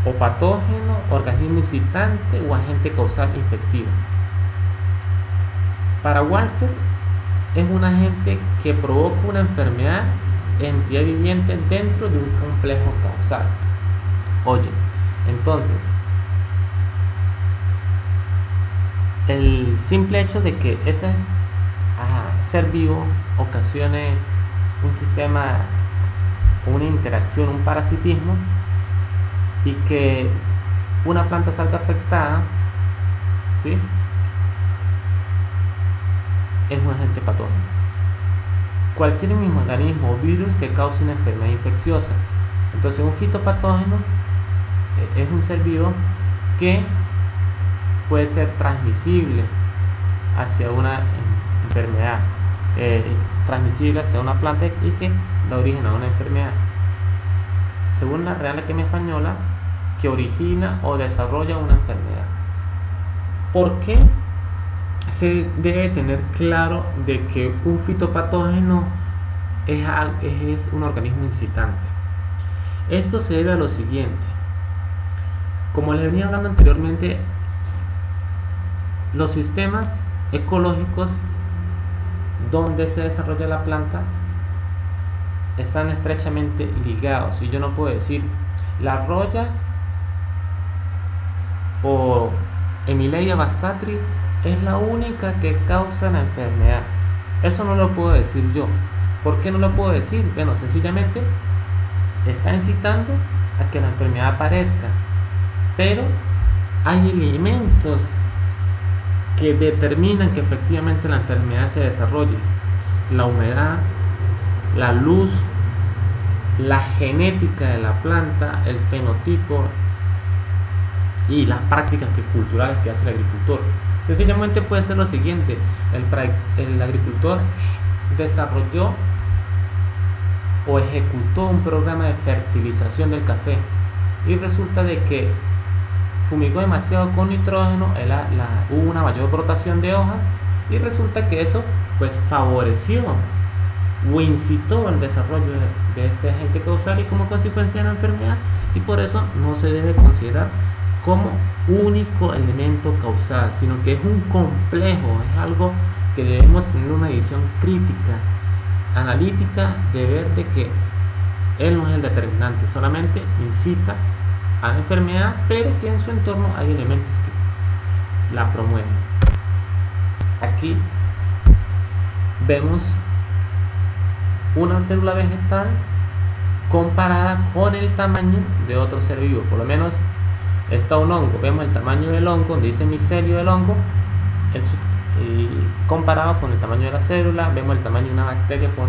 o patógeno, organismo incitante o agente causal infectivo? Para Walker, es un agente que provoca una enfermedad, entidad viviente dentro de un complejo causal. Oye, entonces, el simple hecho de que ese ser vivo ocasione un sistema, una interacción, un parasitismo, y que una planta salga afectada, ¿sí?, es un agente patógeno. Cualquier microorganismo o virus que cause una enfermedad infecciosa. Entonces, un fitopatógeno es un ser vivo que puede ser transmisible hacia una enfermedad, transmisible hacia una planta y que da origen a una enfermedad. Según la Real Academia Española, que origina o desarrolla una enfermedad. ¿Por qué se debe tener claro de que un fitopatógeno es un organismo incitante? Esto se debe a lo siguiente. Como les venía hablando anteriormente, los sistemas ecológicos donde se desarrolla la planta están estrechamente ligados, y yo no puedo decir la roya o Emileia bastatri es la única que causa la enfermedad. Eso no lo puedo decir yo. ¿Por qué no lo puedo decir? Bueno, sencillamente está incitando a que la enfermedad aparezca, pero hay elementos que determinan que efectivamente la enfermedad se desarrolle: la humedad, la luz, la genética de la planta, el fenotipo y las prácticas culturales que hace el agricultor. Sencillamente puede ser lo siguiente: el agricultor desarrolló o ejecutó un programa de fertilización del café y resulta de que fumigó demasiado con nitrógeno, hubo una mayor brotación de hojas y resulta que eso pues favoreció o incitó el desarrollo de este agente causal y como consecuencia de la enfermedad, y por eso no se debe considerar como único elemento causal, sino que es un complejo, es algo que debemos tener una visión crítica, analítica, de ver de que él no es el determinante, solamente incita a la enfermedad, pero que en su entorno hay elementos que la promueven. Aquí vemos una célula vegetal comparada con el tamaño de otro ser vivo. Por lo menos está un hongo, vemos el tamaño del hongo, donde dice micelio del hongo, y comparado con el tamaño de la célula, vemos el tamaño de una bacteria con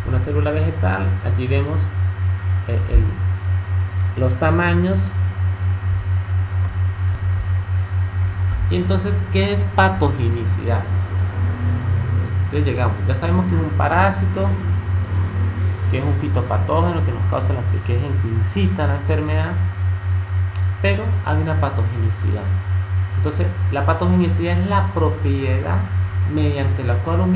una célula vegetal. Allí vemos los tamaños. Y entonces, ¿qué es patogenicidad? Entonces llegamos, ya sabemos que es un parásito, que es un fitopatógeno que nos causa que es el que incita a la enfermedad, pero hay una patogenicidad. Entonces, la patogenicidad es la propiedad mediante la cual un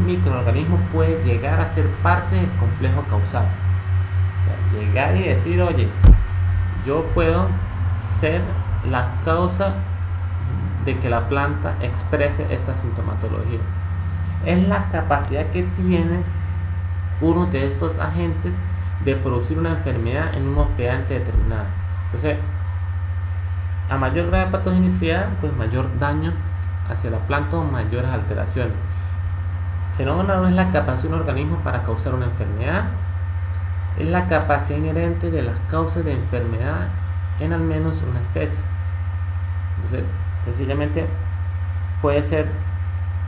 microorganismo puede llegar a ser parte del complejo causal. O sea, llegar y decir, oye, yo puedo ser la causa de que la planta exprese esta sintomatología. Es la capacidad que tiene uno de estos agentes de producir una enfermedad en un hospedante determinado. Entonces, a mayor grado de patogenicidad, pues mayor daño hacia la planta o mayores alteraciones. Fenómeno no es la capacidad de un organismo para causar una enfermedad, es la capacidad inherente de las causas de enfermedad en al menos una especie. Entonces, sencillamente puede ser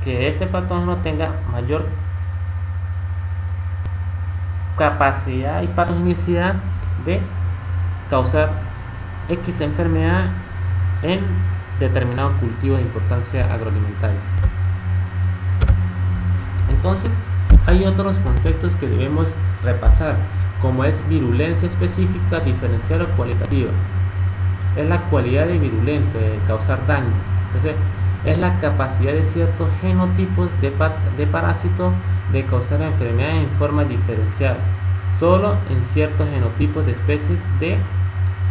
que este patógeno tenga mayor capacidad y patogenicidad de causar X enfermedad en determinado cultivo de importancia agroalimentaria. Entonces, hay otros conceptos que debemos repasar, como es virulencia específica, diferencial o cualitativa. Es la cualidad de virulento, de causar daño. Entonces, es la capacidad de ciertos genotipos de parásito de causar enfermedades en forma diferencial, solo en ciertos genotipos de especies de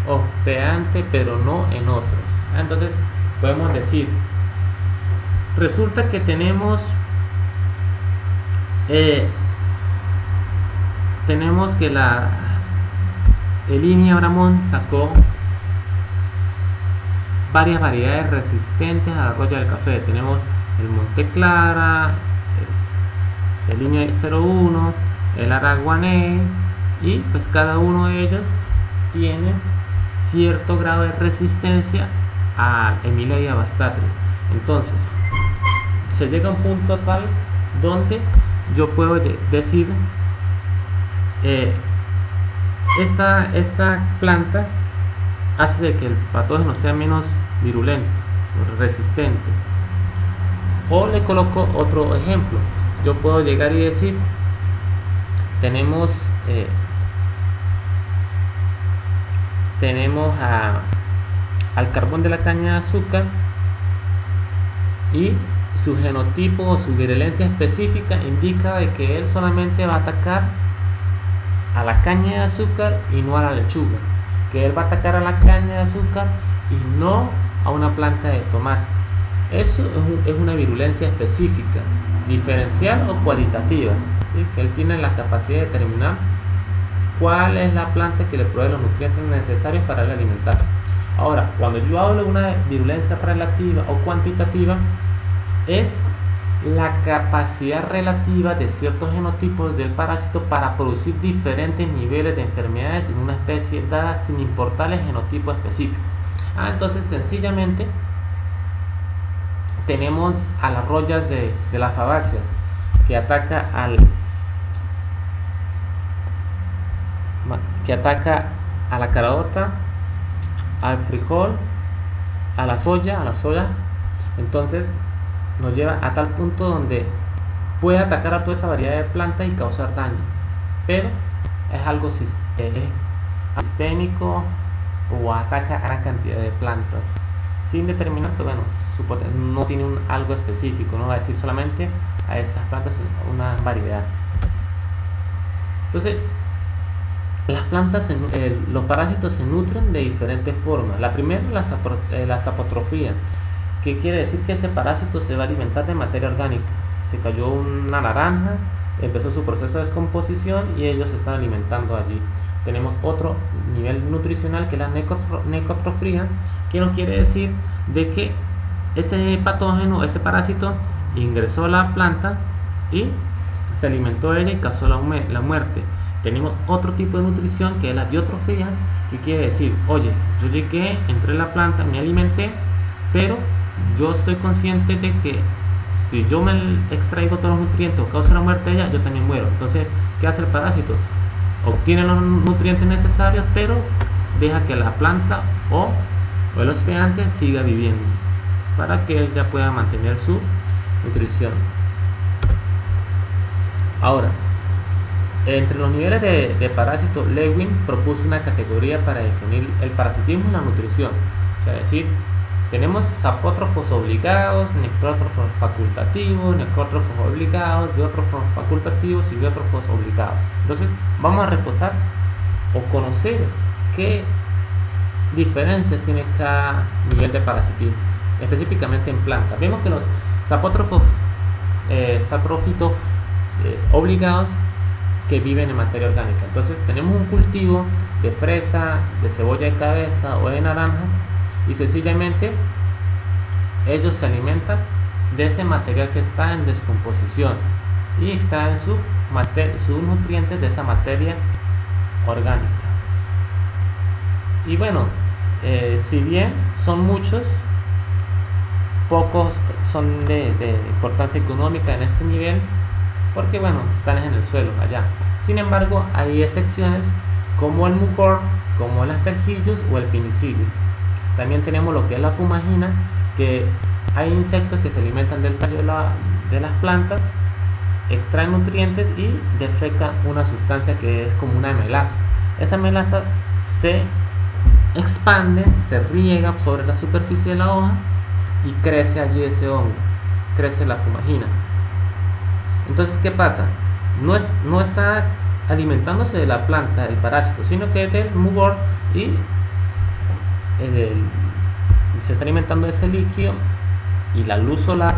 hospedante, pero no en otros. Entonces, podemos decir, resulta que tenemos que el INI Abramón sacó varias variedades resistentes a la roya del café. Tenemos el Monte Clara, el INI 01, el Araguané, y pues cada uno de ellos tiene cierto grado de resistencia a Emilia bastatris. Entonces, se llega a un punto tal donde yo puedo decir esta planta hace de que el patógeno sea menos virulento, resistente. O le coloco otro ejemplo, yo puedo llegar y decir, tenemos al carbón de la caña de azúcar, y su genotipo o su virulencia específica indica de que él solamente va a atacar a la caña de azúcar y no a la lechuga, que él va a atacar a la caña de azúcar y no a una planta de tomate. Eso es una virulencia específica, diferencial o cualitativa, ¿sí? Que él tiene la capacidad de determinar cuál es la planta que le provee los nutrientes necesarios para él alimentarse. Ahora, cuando yo hablo de una virulencia relativa o cuantitativa, es la capacidad relativa de ciertos genotipos del parásito para producir diferentes niveles de enfermedades en una especie dada sin importar el genotipo específico. Entonces, sencillamente, tenemos a las rollas de las fabáceas, que ataca a la caraota, al frijol, a la soya. Entonces nos lleva a tal punto donde puede atacar a toda esa variedad de plantas y causar daño, pero es algo sistémico, o ataca a gran cantidad de plantas sin determinar, pues bueno, no tiene algo específico, no va a decir solamente a estas plantas, sino una variedad. Entonces, las plantas, los parásitos se nutren de diferentes formas. La primera es la sapotrofía, que quiere decir que ese parásito se va a alimentar de materia orgánica. Se cayó una naranja, empezó su proceso de descomposición y ellos se están alimentando allí. tenemos otro nivel nutricional que es la necrotrofía, que nos quiere decir de que ese patógeno, ese parásito ingresó a la planta y se alimentó de ella y causó la muerte. Tenemos otro tipo de nutrición que es la biotrofía, que quiere decir, oye, yo llegué, entré en la planta, me alimenté, pero yo estoy consciente de que si yo me extraigo todos los nutrientes o causa la muerte de ella, yo también muero. Entonces, ¿qué hace el parásito? Obtiene los nutrientes necesarios, pero deja que la planta o el hospedante siga viviendo para que él ya pueda mantener su nutrición. Ahora, entre los niveles de parásitos, Lewin propuso una categoría para definir el parasitismo y la nutrición. Es decir, tenemos sapótrofos obligados, necrótrofos facultativos, necrótrofos obligados, biótrofos facultativos y biótrofos obligados. Entonces, vamos a repasar o conocer qué diferencias tiene cada nivel de parasitismo, específicamente en plantas. Vemos que los sapótrofos satrófitos obligados que viven en materia orgánica. Entonces tenemos un cultivo de fresa, de cebolla de cabeza o de naranjas y sencillamente ellos se alimentan de ese material que está en descomposición y está en sus nutrientes de esa materia orgánica. Y bueno, si bien son muchos, pocos son de importancia económica en este nivel, porque bueno, están en el suelo allá. Sin embargo, hay excepciones como el mugor, como el aspergillus o el penicillium. También tenemos lo que es la fumagina, que hay insectos que se alimentan del tallo de las plantas, extraen nutrientes y defecan una sustancia que es como una melaza. Esa melaza se expande, se riega sobre la superficie de la hoja y crece allí ese hongo, crece la fumagina. Entonces, ¿qué pasa? No está alimentándose de la planta, del parásito, sino que del mugor y se está alimentando de ese líquido y la luz solar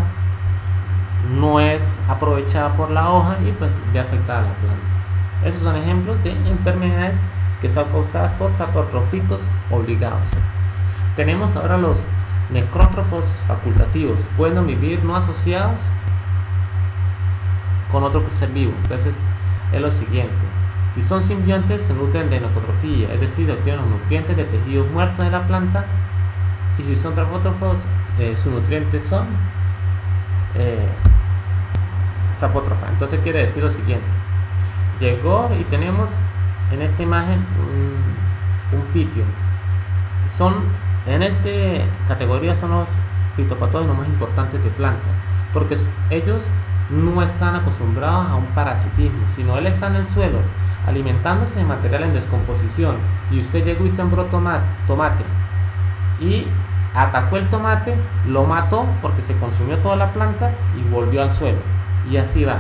no es aprovechada por la hoja y pues ya afecta a la planta. Esos son ejemplos de enfermedades que son causadas por saprotrofitos obligados. Tenemos ahora los necrótrofos facultativos, pueden vivir no asociados con otro ser vivo. Entonces es lo siguiente: si son simbiontes se nutren de necrotrofía, es decir, obtienen los nutrientes de tejidos muertos de la planta, y si son trafótrofos sus nutrientes son sapótrofa. Entonces quiere decir lo siguiente: llegó y tenemos en esta imagen un pitio. En esta categoría son los fitopatógenos más importantes de planta, porque ellos no están acostumbrados a un parasitismo, sino él está en el suelo alimentándose de material en descomposición, y usted llegó y sembró tomate y atacó el tomate, lo mató porque se consumió toda la planta y volvió al suelo, y así va.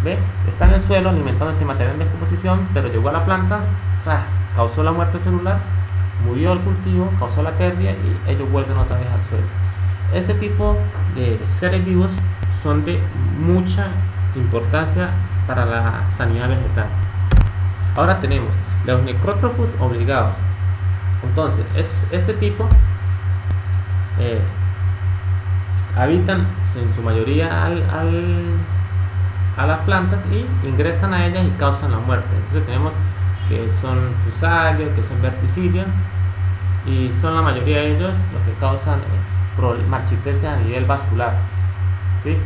¿Ve? Está en el suelo alimentándose de material en descomposición, pero llegó a la planta, causó la muerte celular, murió el cultivo, causó la pérdida y ellos vuelven otra vez al suelo. Este tipo de seres vivos son de mucha importancia para la sanidad vegetal. Ahora tenemos los necrótrofos obligados. Entonces, este tipo habitan en su mayoría a las plantas y ingresan a ellas y causan la muerte. Entonces tenemos que son fusarios, que son verticidios, y son la mayoría de ellos los que causan marchiteces a nivel vascular, ¿sí?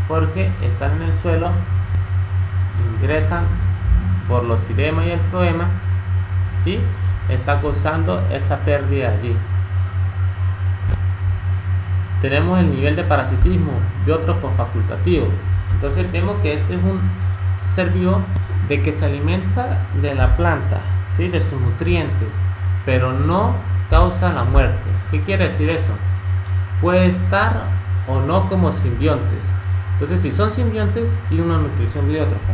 Porque están en el suelo, ingresan por los xilema y el floema y está causando esa pérdida allí. Tenemos el nivel de parasitismo biótrofo facultativo. Entonces vemos que este es un ser vivo de que se alimenta de la planta, ¿sí? De sus nutrientes, pero no causa la muerte. ¿Qué quiere decir eso? Puede estar o no como simbiontes. Entonces, si son simbiontes, tiene una nutrición biótrofa,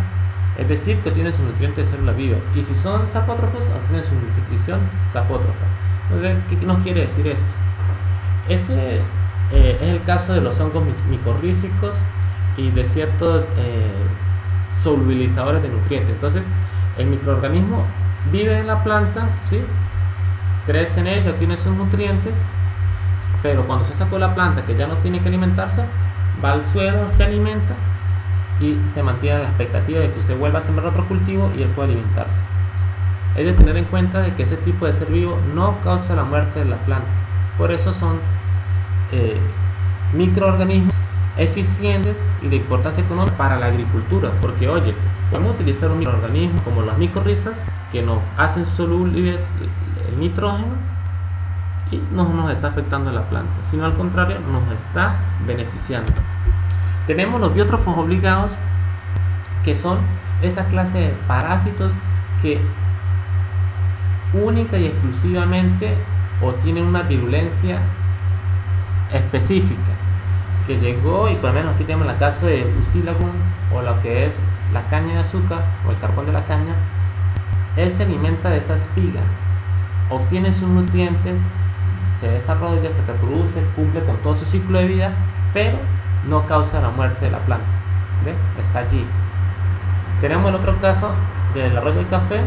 es decir, que tiene su nutriente de célula viva, y si son sapótrofos, obtienen su nutrición sapótrofa. Entonces, ¿qué nos quiere decir esto? Este es el caso de los hongos micorrízicos y de ciertos solubilizadores de nutrientes. Entonces, el microorganismo vive en la planta, ¿sí? Crece en ella, tiene sus nutrientes, pero cuando se sacó la planta que ya no tiene que alimentarse, va al suelo, se alimenta y se mantiene la expectativa de que usted vuelva a sembrar otro cultivo y él pueda alimentarse. Es de tener en cuenta de que ese tipo de ser vivo no causa la muerte de la planta. Por eso son microorganismos eficientes y de importancia económica para la agricultura. Porque oye, podemos utilizar un microorganismo como las micorrizas que nos hacen solubles el nitrógeno y no nos está afectando a la planta, sino al contrario nos está beneficiando. Tenemos los biótrofos obligados, que son esa clase de parásitos que única y exclusivamente o tienen una virulencia específica que llegó, y por lo menos aquí tenemos el caso de Ustilagum, o lo que es la caña de azúcar o el carbón de la caña. Él se alimenta de esa espiga, obtiene sus nutrientes, se desarrolla, se reproduce, cumple con todo su ciclo de vida, pero no causa la muerte de la planta. ¿Ve? Está allí. Tenemos el otro caso del arroyo de café.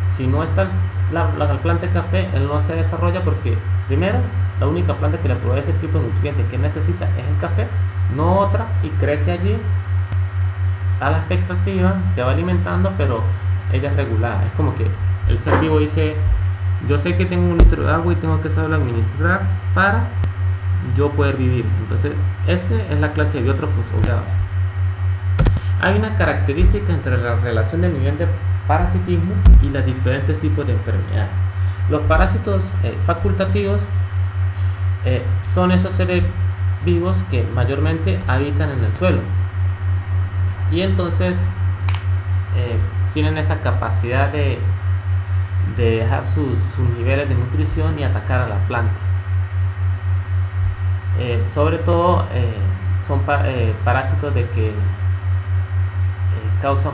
Si no está la planta de café, él no se desarrolla porque, primero, la única planta que le provee ese tipo de nutrientes que necesita es el café, no otra, y crece allí a la expectativa, se va alimentando, pero ella es regulada. Es como que el ser vivo dice: yo sé que tengo un litro de agua y tengo que saberlo administrar para yo poder vivir. Entonces, esta es la clase de biótrofos obligados. Hay una característica entre la relación del nivel de parasitismo y los diferentes tipos de enfermedades. Los parásitos facultativos son esos seres vivos que mayormente habitan en el suelo y entonces tienen esa capacidad de dejar sus niveles de nutrición y atacar a la planta. Sobre todo son parásitos de que causan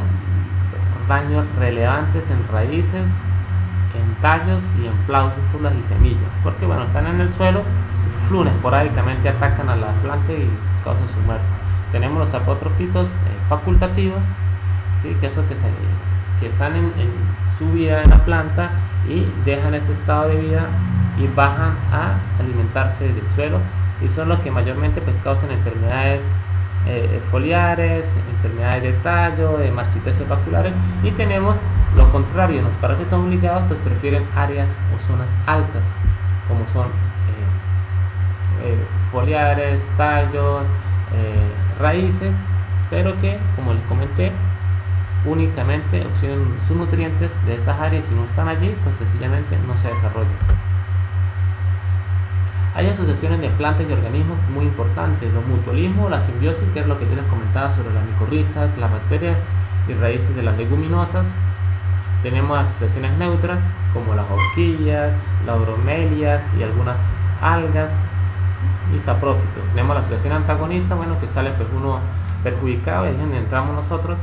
daños relevantes en raíces, en tallos y en plántulas y semillas, porque bueno, están en el suelo, fluyen esporádicamente, atacan a la planta y causan su muerte. Tenemos los apótrofitos facultativos, ¿sí? Que eso que están en su vida en la planta y dejan ese estado de vida y bajan a alimentarse del suelo, y son los que mayormente pues causan enfermedades foliares, enfermedades de tallo, de marchiteces vasculares. Y tenemos lo contrario, los parásitos obligados pues prefieren áreas o zonas altas, como son foliares, tallos, raíces, pero que, como les comenté, únicamente obtienen sus nutrientes de esas áreas. Si no están allí, pues sencillamente no se desarrollan. Hay asociaciones de plantas y organismos muy importantes: los mutualismos, la simbiosis, que es lo que yo les comentaba sobre las micorrizas, las bacterias y raíces de las leguminosas. Tenemos asociaciones neutras como las orquídeas, las bromelias y algunas algas y saprófitos. Tenemos la asociación antagonista, bueno, que sale pues uno perjudicado, y es donde entramos nosotros,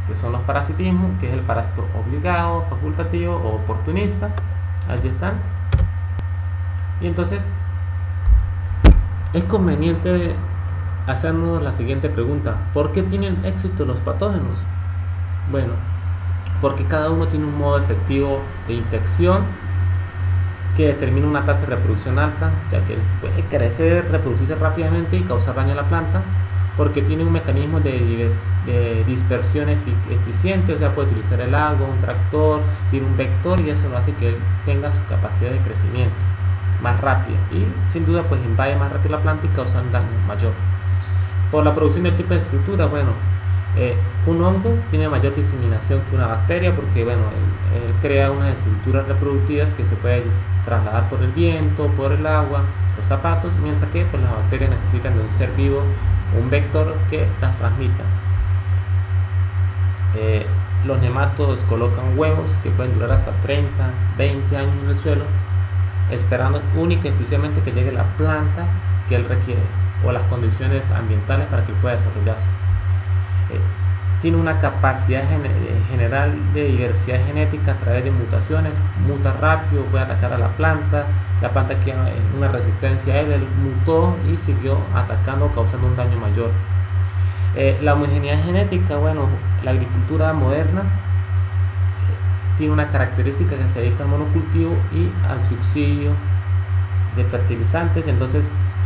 que son los parasitismos, que es el parásito obligado, facultativo o oportunista. Allí están. Y entonces es conveniente hacernos la siguiente pregunta: ¿por qué tienen éxito los patógenos? Bueno, porque cada uno tiene un modo efectivo de infección que determina una tasa de reproducción alta, ya que puede crecer, reproducirse rápidamente y causar daño a la planta, porque tiene un mecanismo de dispersión eficiente, o sea, puede utilizar el agua, un tractor, tiene un vector, y eso lo hace que él tenga su capacidad de crecimiento más rápida, y sin duda pues invade más rápido la planta y causa un daño mayor. Por la producción del tipo de estructura, bueno, un hongo tiene mayor diseminación que una bacteria, porque bueno, él crea unas estructuras reproductivas que se pueden trasladar por el viento, por el agua, los zapatos, mientras que pues las bacterias necesitan de un ser vivo, un vector que las transmita. Los nematodos colocan huevos que pueden durar hasta 30, 20 años en el suelo, esperando única y exclusivamente que llegue la planta que él requiere o las condiciones ambientales para que pueda desarrollarse. Tiene una capacidad general de diversidad genética a través de mutaciones, muta rápido, puede atacar a la planta queda en una resistencia a él mutó y siguió atacando, causando un daño mayor. La homogeneidad genética, bueno, la agricultura moderna tiene una característica que se dedica al monocultivo y al subsidio de fertilizantes. Entonces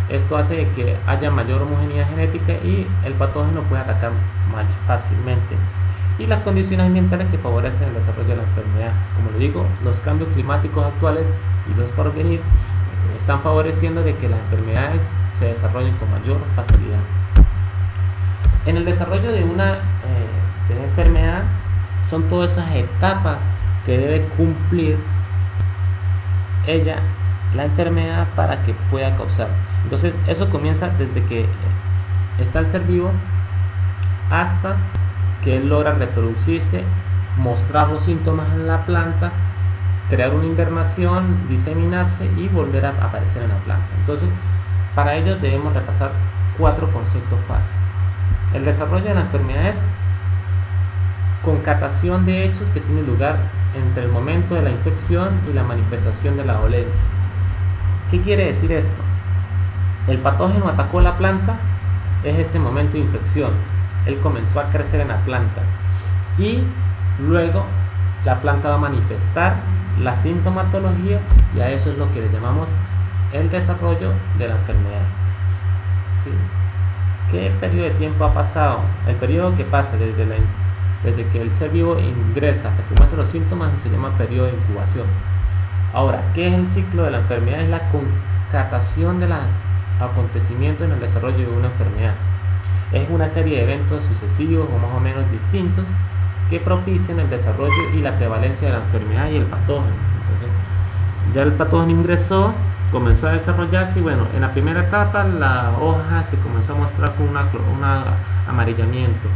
esto hace que haya mayor homogeneidad genética y el patógeno puede atacar más fácilmente. Y las condiciones ambientales que favorecen el desarrollo de la enfermedad. Como le digo, los cambios climáticos actuales y los por venir están favoreciendo de que las enfermedades se desarrollen con mayor facilidad. En el desarrollo de una enfermedad son todas esas etapas que debe cumplir ella, la enfermedad, para que pueda causar. Entonces eso comienza desde que está el ser vivo hasta que él logra reproducirse, mostrar los síntomas en la planta, crear una invernación, diseminarse y volver a aparecer en la planta. Entonces, para ello debemos repasar 4 conceptos básicos. El desarrollo de la enfermedad es concatación de hechos que tiene lugar entre el momento de la infección y la manifestación de la dolencia. ¿Qué quiere decir esto? El patógeno atacó la planta, es ese momento de infección. Él comenzó a crecer en la planta y luego la planta va a manifestar la sintomatología, y a eso es lo que le llamamos el desarrollo de la enfermedad. ¿Sí? ¿Qué periodo de tiempo ha pasado? El periodo que pasa desde que el ser vivo ingresa hasta que muestra los síntomas se llama periodo de incubación. Ahora, ¿qué es el ciclo de la enfermedad? Es la concatación de los acontecimientos en el desarrollo de una enfermedad. Es una serie de eventos sucesivos o más o menos distintos que propician el desarrollo y la prevalencia de la enfermedad y el patógeno. Entonces, ya el patógeno ingresó, comenzó a desarrollarse y bueno, en la primera etapa la hoja se comenzó a mostrar con un amarillamiento,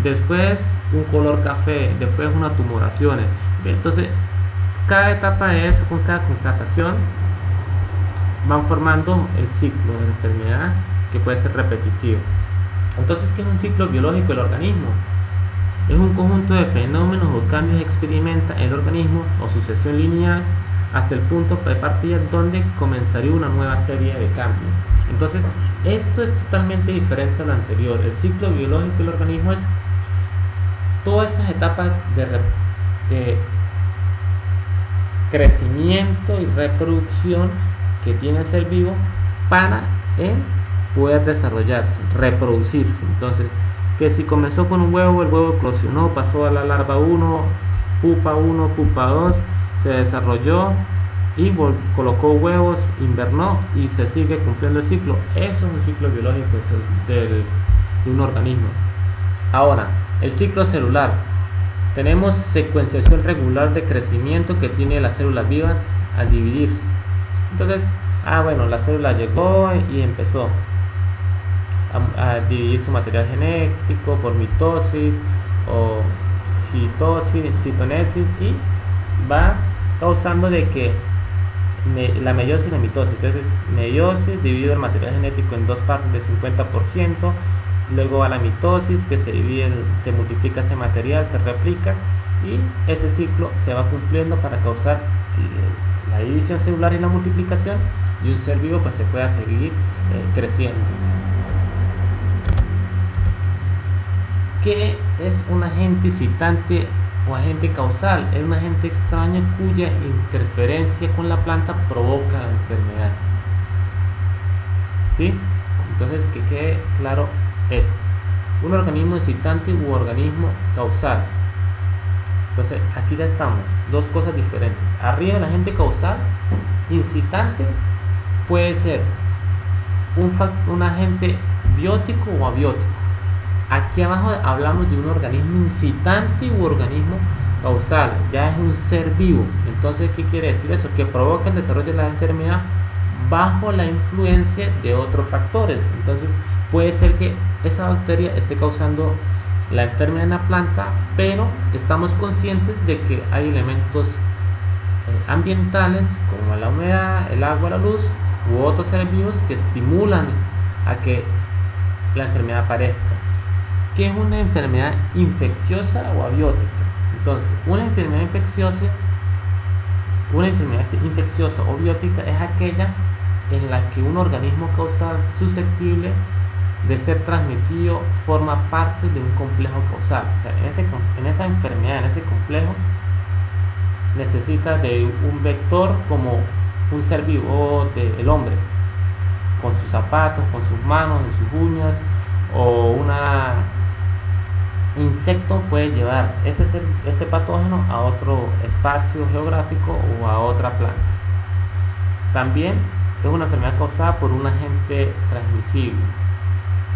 después un color café, después unas tumoraciones. Entonces, cada etapa de eso, con cada concatación, van formando el ciclo de la enfermedad, que puede ser repetitivo. Entonces, ¿qué es un ciclo biológico del organismo? Es un conjunto de fenómenos o cambios que experimenta el organismo o sucesión lineal hasta el punto de partida donde comenzaría una nueva serie de cambios. Entonces, esto es totalmente diferente a lo anterior. El ciclo biológico del organismo es todas esas etapas de crecimiento y reproducción que tiene el ser vivo para poder desarrollarse, reproducirse. Entonces, que si comenzó con un huevo, el huevo eclosionó, pasó a la larva 1, pupa 2, se desarrolló y colocó huevos, invernó y se sigue cumpliendo el ciclo. Eso es un ciclo biológico de un organismo. Ahora, el ciclo celular. Tenemos secuenciación regular de crecimiento que tiene las células vivas al dividirse. Entonces, bueno, la célula llegó y empezó a dividir su material genético por mitosis o citonesis y va causando de que la meiosis y la mitosis. Entonces, meiosis divide el material genético en dos partes de 50%, luego a la mitosis, que se divide, se multiplica ese material, se replica y ese ciclo se va cumpliendo para causar la división celular y la multiplicación, y un ser vivo pues se pueda seguir creciendo. ¿Qué es un agente incitante o agente causal? Es un agente extraño cuya interferencia con la planta provoca la enfermedad. ¿Sí? Entonces, que quede claro esto. Un organismo incitante u organismo causal. Entonces, aquí ya estamos, dos cosas diferentes. Arriba el agente causal, incitante, puede ser un agente biótico o abiótico. Aquí abajo hablamos de un organismo incitante u organismo causal, ya es un ser vivo. Entonces, ¿qué quiere decir eso? Que provoca el desarrollo de la enfermedad bajo la influencia de otros factores. Entonces, puede ser que esa bacteria esté causando la enfermedad en la planta, pero estamos conscientes de que hay elementos ambientales como la humedad, el agua, la luz u otros seres vivos que estimulan a que la enfermedad aparezca. ¿Qué es una enfermedad infecciosa o abiótica? Entonces, una enfermedad infecciosa o biótica es aquella en la que un organismo causal susceptible de ser transmitido forma parte de un complejo causal. O sea, en esa enfermedad, en ese complejo, necesita de un vector como un ser vivo del hombre, con sus zapatos, con sus manos, en sus uñas, o una insecto puede llevar ese patógeno a otro espacio geográfico o a otra planta. También es una enfermedad causada por un agente transmisible.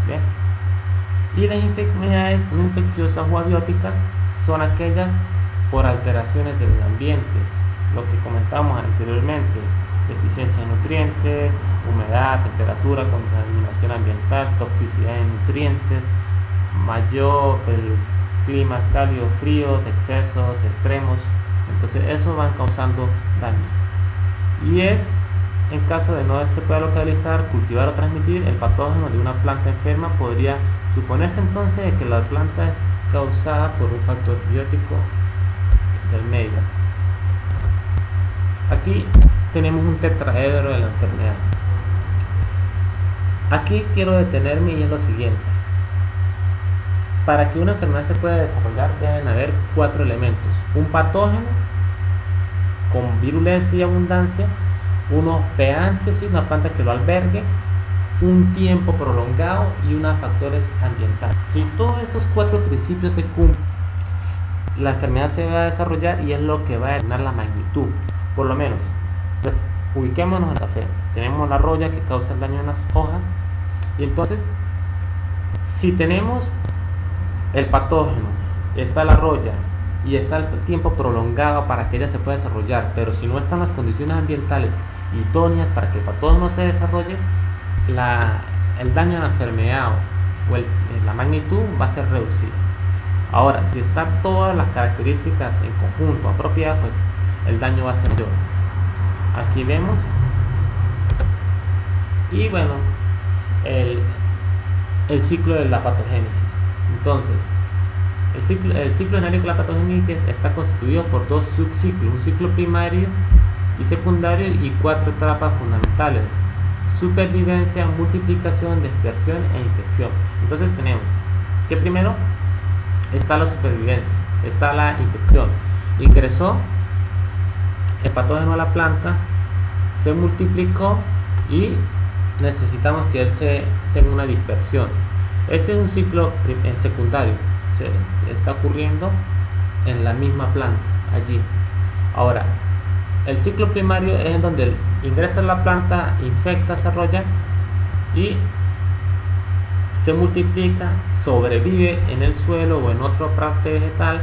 ¿Bien? Y las enfermedades no infecciosas o abióticas son aquellas por alteraciones del ambiente, lo que comentamos anteriormente: deficiencia de nutrientes, humedad, temperatura, contaminación ambiental, toxicidad de nutrientes, mayor climas cálidos, fríos, excesos, extremos. Entonces eso van causando daños, y es en caso de no se pueda localizar, cultivar o transmitir el patógeno de una planta enferma, podría suponerse entonces que la planta es causada por un factor biótico del medio. Aquí tenemos un tetraedro de la enfermedad. Aquí quiero detenerme y es lo siguiente: para que una enfermedad se pueda desarrollar deben haber 4 elementos: un patógeno con virulencia y abundancia, un hospedante, ¿sí?, una planta que lo albergue, un tiempo prolongado y unos factores ambientales. Si todos estos 4 principios se cumplen, la enfermedad se va a desarrollar, y es lo que va a determinar la magnitud. Por lo menos, ubiquémonos en el café. Tenemos la roya que causa el daño en las hojas, y entonces, si tenemos el patógeno, está la roya y está el tiempo prolongado para que ella se pueda desarrollar, pero si no están las condiciones ambientales idóneas para que el patógeno se desarrolle, el daño a la enfermedad o la magnitud va a ser reducida. Ahora, si están todas las características en conjunto apropiadas, pues el daño va a ser mayor. Aquí vemos, y bueno, el ciclo de la patogénesis. Entonces, el ciclo genérico de la patogénesis está constituido por 2 subciclos: un ciclo primario y secundario, y 4 etapas fundamentales: supervivencia, multiplicación, dispersión e infección. Entonces tenemos que primero está la supervivencia, está la infección. Ingresó el patógeno a la planta, se multiplicó y necesitamos que él tenga una dispersión. Ese es un ciclo secundario, está ocurriendo en la misma planta allí. Ahora, el ciclo primario es en donde ingresa a la planta, infecta, desarrolla y se multiplica, sobrevive en el suelo o en otra parte vegetal,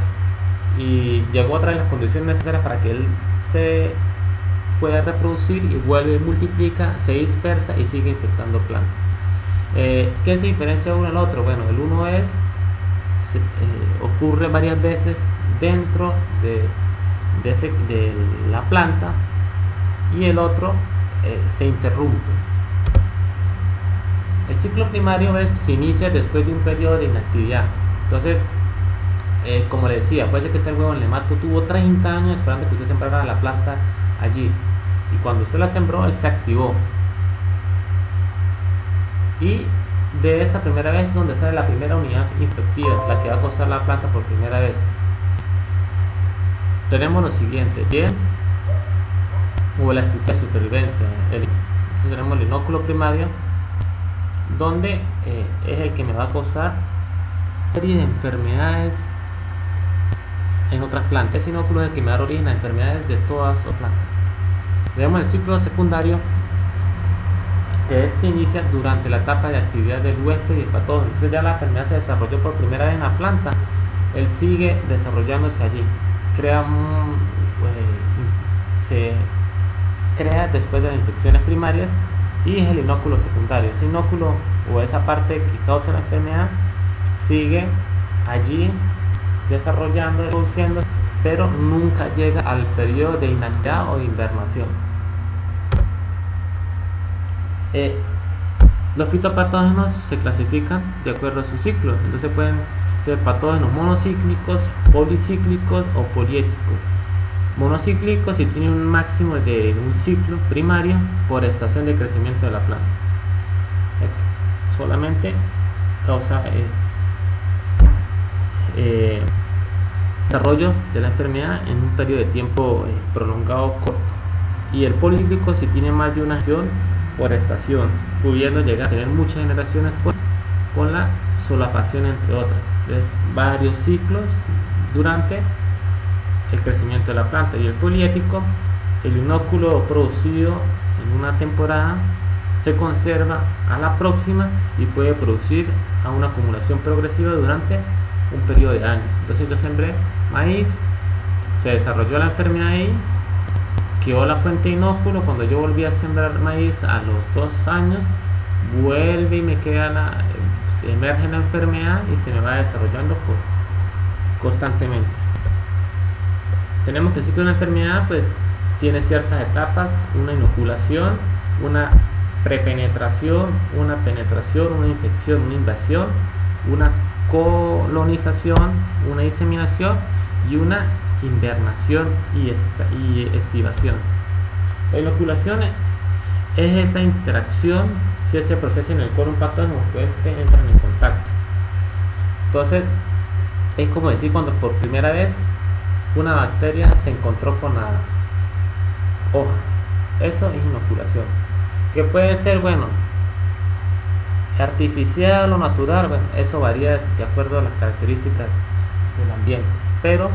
y llegó a traer las condiciones necesarias para que él se pueda reproducir, y vuelve, multiplica, se dispersa y sigue infectando plantas. ¿Qué se diferencia uno al otro? Bueno, el uno ocurre varias veces dentro de la planta, y el otro se interrumpe. El ciclo primario se inicia después de un periodo de inactividad. Entonces, como le decía, puede ser que este huevo en Lemato tuvo 30 años esperando que usted sembrara la planta allí, y cuando usted la sembró, él se activó, y de esa primera vez es donde sale la primera unidad infectiva, la que va a causar la planta por primera vez. Tenemos lo siguiente: bien, o la estructura de supervivencia. Entonces tenemos el inóculo primario, donde es el que me va a causar serie de enfermedades en otras plantas. Ese inóculo es el que me da origen a enfermedades de todas las plantas. Tenemos el ciclo secundario, que se inicia durante la etapa de actividad del huésped y el patógeno. Entonces ya la enfermedad se desarrolló por primera vez en la planta, él sigue desarrollándose allí, se crea después de las infecciones primarias, y es el inóculo secundario. Ese inóculo, o esa parte que causa la enfermedad, sigue allí desarrollando, reproduciendo, pero nunca llega al periodo de inactividad o de invernación. Los fitopatógenos se clasifican de acuerdo a su ciclo. Entonces pueden ser patógenos monocíclicos, policíclicos o poliéticos. Monocíclicos si tienen un máximo de un ciclo primario por estación de crecimiento de la planta. Solamente causa desarrollo de la enfermedad en un periodo de tiempo prolongado corto. Y el policíclico si tiene más de una acción por estación, pudiendo llegar a tener muchas generaciones con la solapación entre otras. Entonces, varios ciclos durante el crecimiento de la planta. Y el poliético, el inóculo producido en una temporada se conserva a la próxima y puede producir a una acumulación progresiva durante un periodo de años. Entonces yo sembré maíz, se desarrolló la enfermedad ahí, quedó la fuente de inóculo. Cuando yo volví a sembrar maíz a los 2 años, vuelve y me queda emerge la enfermedad y se me va desarrollando constantemente. Tenemos que el ciclo de una enfermedad pues tiene ciertas etapas: una inoculación, una prepenetración, una penetración, una infección, una invasión, una colonización, una diseminación y una invernación y estivación. La inoculación es esa interacción, si ese proceso en el cual un patógeno entran en contacto. Entonces es como decir cuando por primera vez una bacteria se encontró con la hoja. Eso es inoculación, que puede ser, bueno, artificial o natural. Bueno, eso varía de acuerdo a las características del ambiente, pero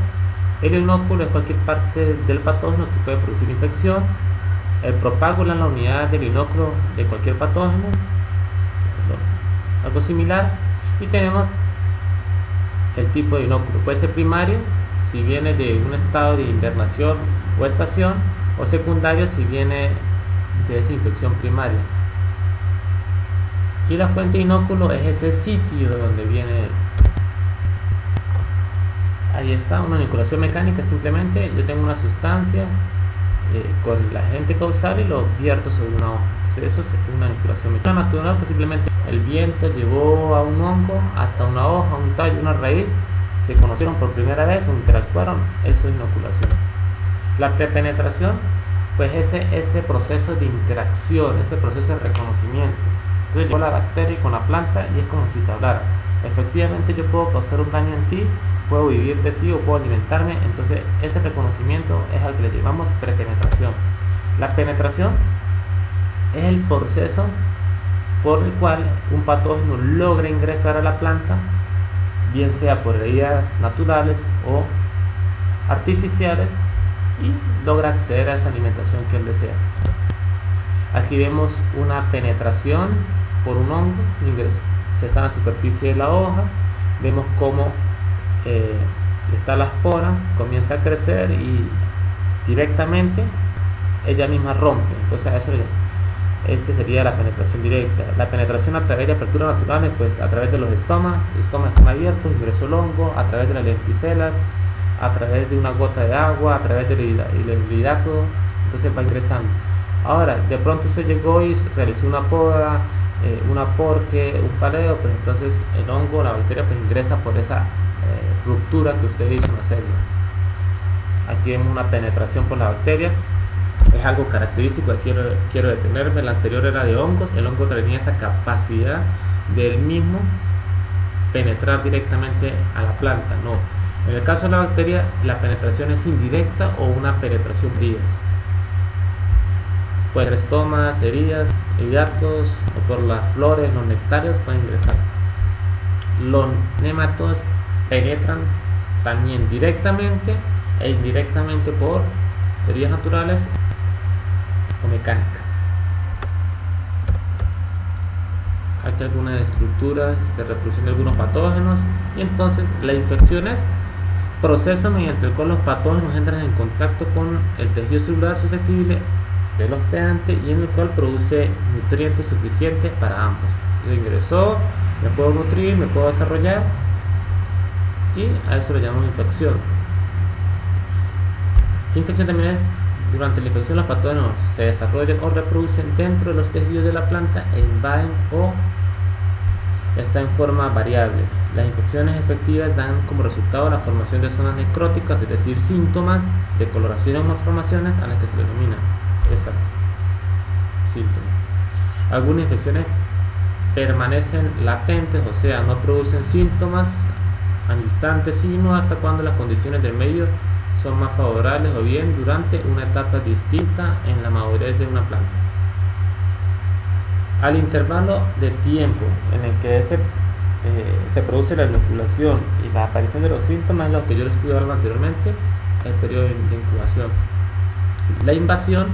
el inóculo es cualquier parte del patógeno que puede producir infección. El propágulo es la unidad del inóculo de cualquier patógeno, algo similar. Y tenemos el tipo de inóculo, puede ser primario si viene de un estado de invernación o estación, o secundario si viene de esa infección primaria. Y la fuente de inóculo es ese sitio de donde viene. Ahí está, una inoculación mecánica. Simplemente yo tengo una sustancia con el agente causal y lo vierto sobre una hoja. Entonces eso es una inoculación mecánica. Natural, pues simplemente el viento llevó a un hongo hasta una hoja, un tallo, una raíz, se conocieron por primera vez o interactuaron. Eso es inoculación. La prepenetración, pues ese proceso de interacción, ese proceso de reconocimiento. Entonces llegó la bacteria con la planta y es como si se hablara. Efectivamente yo puedo causar un daño en ti, puedo vivir de ti o puedo alimentarme. Entonces ese reconocimiento es al que le llamamos prepenetración. La penetración es el proceso por el cual un patógeno logra ingresar a la planta, bien sea por heridas naturales o artificiales, y logra acceder a esa alimentación que él desea. Aquí vemos una penetración por un hongo, ingreso, se está en la superficie de la hoja, vemos cómo está la espora, comienza a crecer y directamente ella misma rompe. Entonces a eso ese sería la penetración directa. La penetración a través de aperturas naturales, pues a través de los estomas están abiertos, ingresó el hongo, a través de la lenticela, a través de una gota de agua, a través del hidrato, entonces va ingresando. Ahora, de pronto se llegó y realizó una poda, un aporque, un paleo, pues entonces el hongo, la bacteria, pues ingresa por esa ruptura que usted hizo en la célula. Aquí vemos una penetración por la bacteria, es algo característico. Quiero detenerme. La anterior era de hongos. El hongo tenía esa capacidad del mismo penetrar directamente a la planta. No, en el caso de la bacteria la penetración es indirecta o una penetración por heridas, puede ser estomas, heridas, hidratos, o por las flores, los nectarios pueden ingresar. Los nematodos penetran también directamente e indirectamente por heridas naturales o mecánicas. Aquí algunas estructuras de reproducción de algunos patógenos. Y entonces la infección es proceso mediante el cual los patógenos entran en contacto con el tejido celular susceptible del hospedante y en el cual produce nutrientes suficientes para ambos. Yo ingresó, me puedo nutrir, me puedo desarrollar, y a eso le llamamos infección. Infección también es durante la infección los patógenos se desarrollan o reproducen dentro de los tejidos de la planta e invaden o está en forma variable. Las infecciones efectivas dan como resultado la formación de zonas necróticas, es decir, síntomas de coloración o malformaciones a las que se le denomina esa síntoma. Algunas infecciones permanecen latentes, o sea, no producen síntomas al instante, sino hasta cuando las condiciones del medio son más favorables o bien durante una etapa distinta en la madurez de una planta. Al intervalo de tiempo en el que se produce la inoculación y la aparición de los síntomas, lo que yo les estuve hablando anteriormente, el periodo de incubación. La invasión,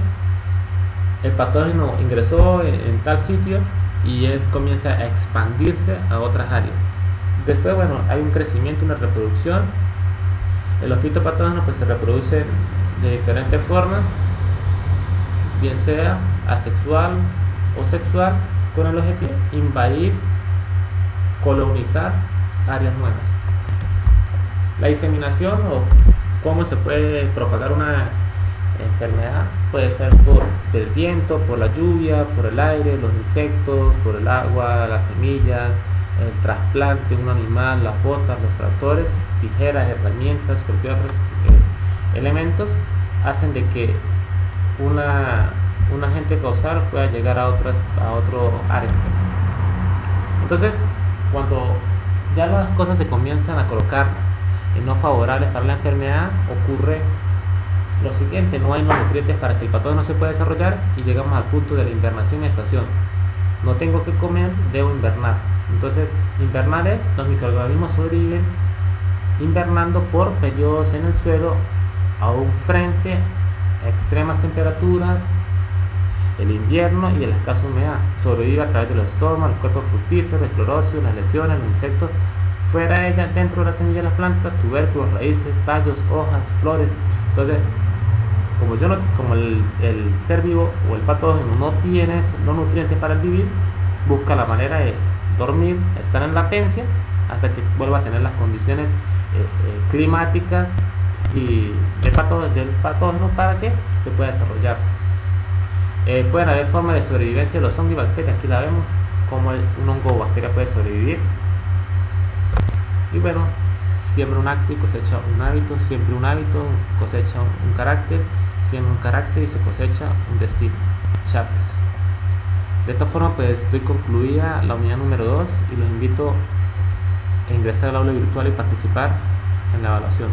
el patógeno ingresó en tal sitio y comienza a expandirse a otras áreas. Después, bueno, hay un crecimiento, una reproducción. Los fitopatógenos pues se reproducen de diferentes formas, bien sea asexual o sexual, con el objetivo de invadir, colonizar áreas nuevas. La diseminación o cómo se puede propagar una enfermedad puede ser por el viento, por la lluvia, por el aire, los insectos, por el agua, las semillas, el trasplante, un animal, las botas, los tractores, tijeras, herramientas, cualquier otros elementos hacen de que un agente causal pueda llegar a otro área. Entonces, cuando ya las cosas se comienzan a colocar no favorables para la enfermedad, ocurre lo siguiente: no hay los nutrientes para que el patógeno se pueda desarrollar y llegamos al punto de la invernación y estación. No tengo que comer, debo invernar. Entonces, invernar es, los microorganismos sobreviven invernando por periodos en el suelo aún frente a extremas temperaturas, el invierno y la escasa humedad. Sobrevive a través de los estomas, los cuerpos fructíferos, esclerosis, las lesiones, los insectos. Fuera de ella, dentro de la semilla de las plantas, tubérculos, raíces, tallos, hojas, flores. Entonces, como el ser vivo o el patógeno no tiene los nutrientes para vivir, busca la manera de dormir, estar en latencia hasta que vuelva a tener las condiciones climáticas y del patógeno para que se pueda desarrollar. Pueden haber formas de sobrevivencia de los hongos y bacterias. Aquí la vemos como un hongo o bacteria puede sobrevivir. Y bueno, siembra un acto y cosecha un hábito, siembra un hábito, cosecha un carácter, siembra un carácter y se cosecha un destino. Chávez. De esta forma pues doy concluida la unidad número 2 y los invito a ingresar al aula virtual y participar en la evaluación.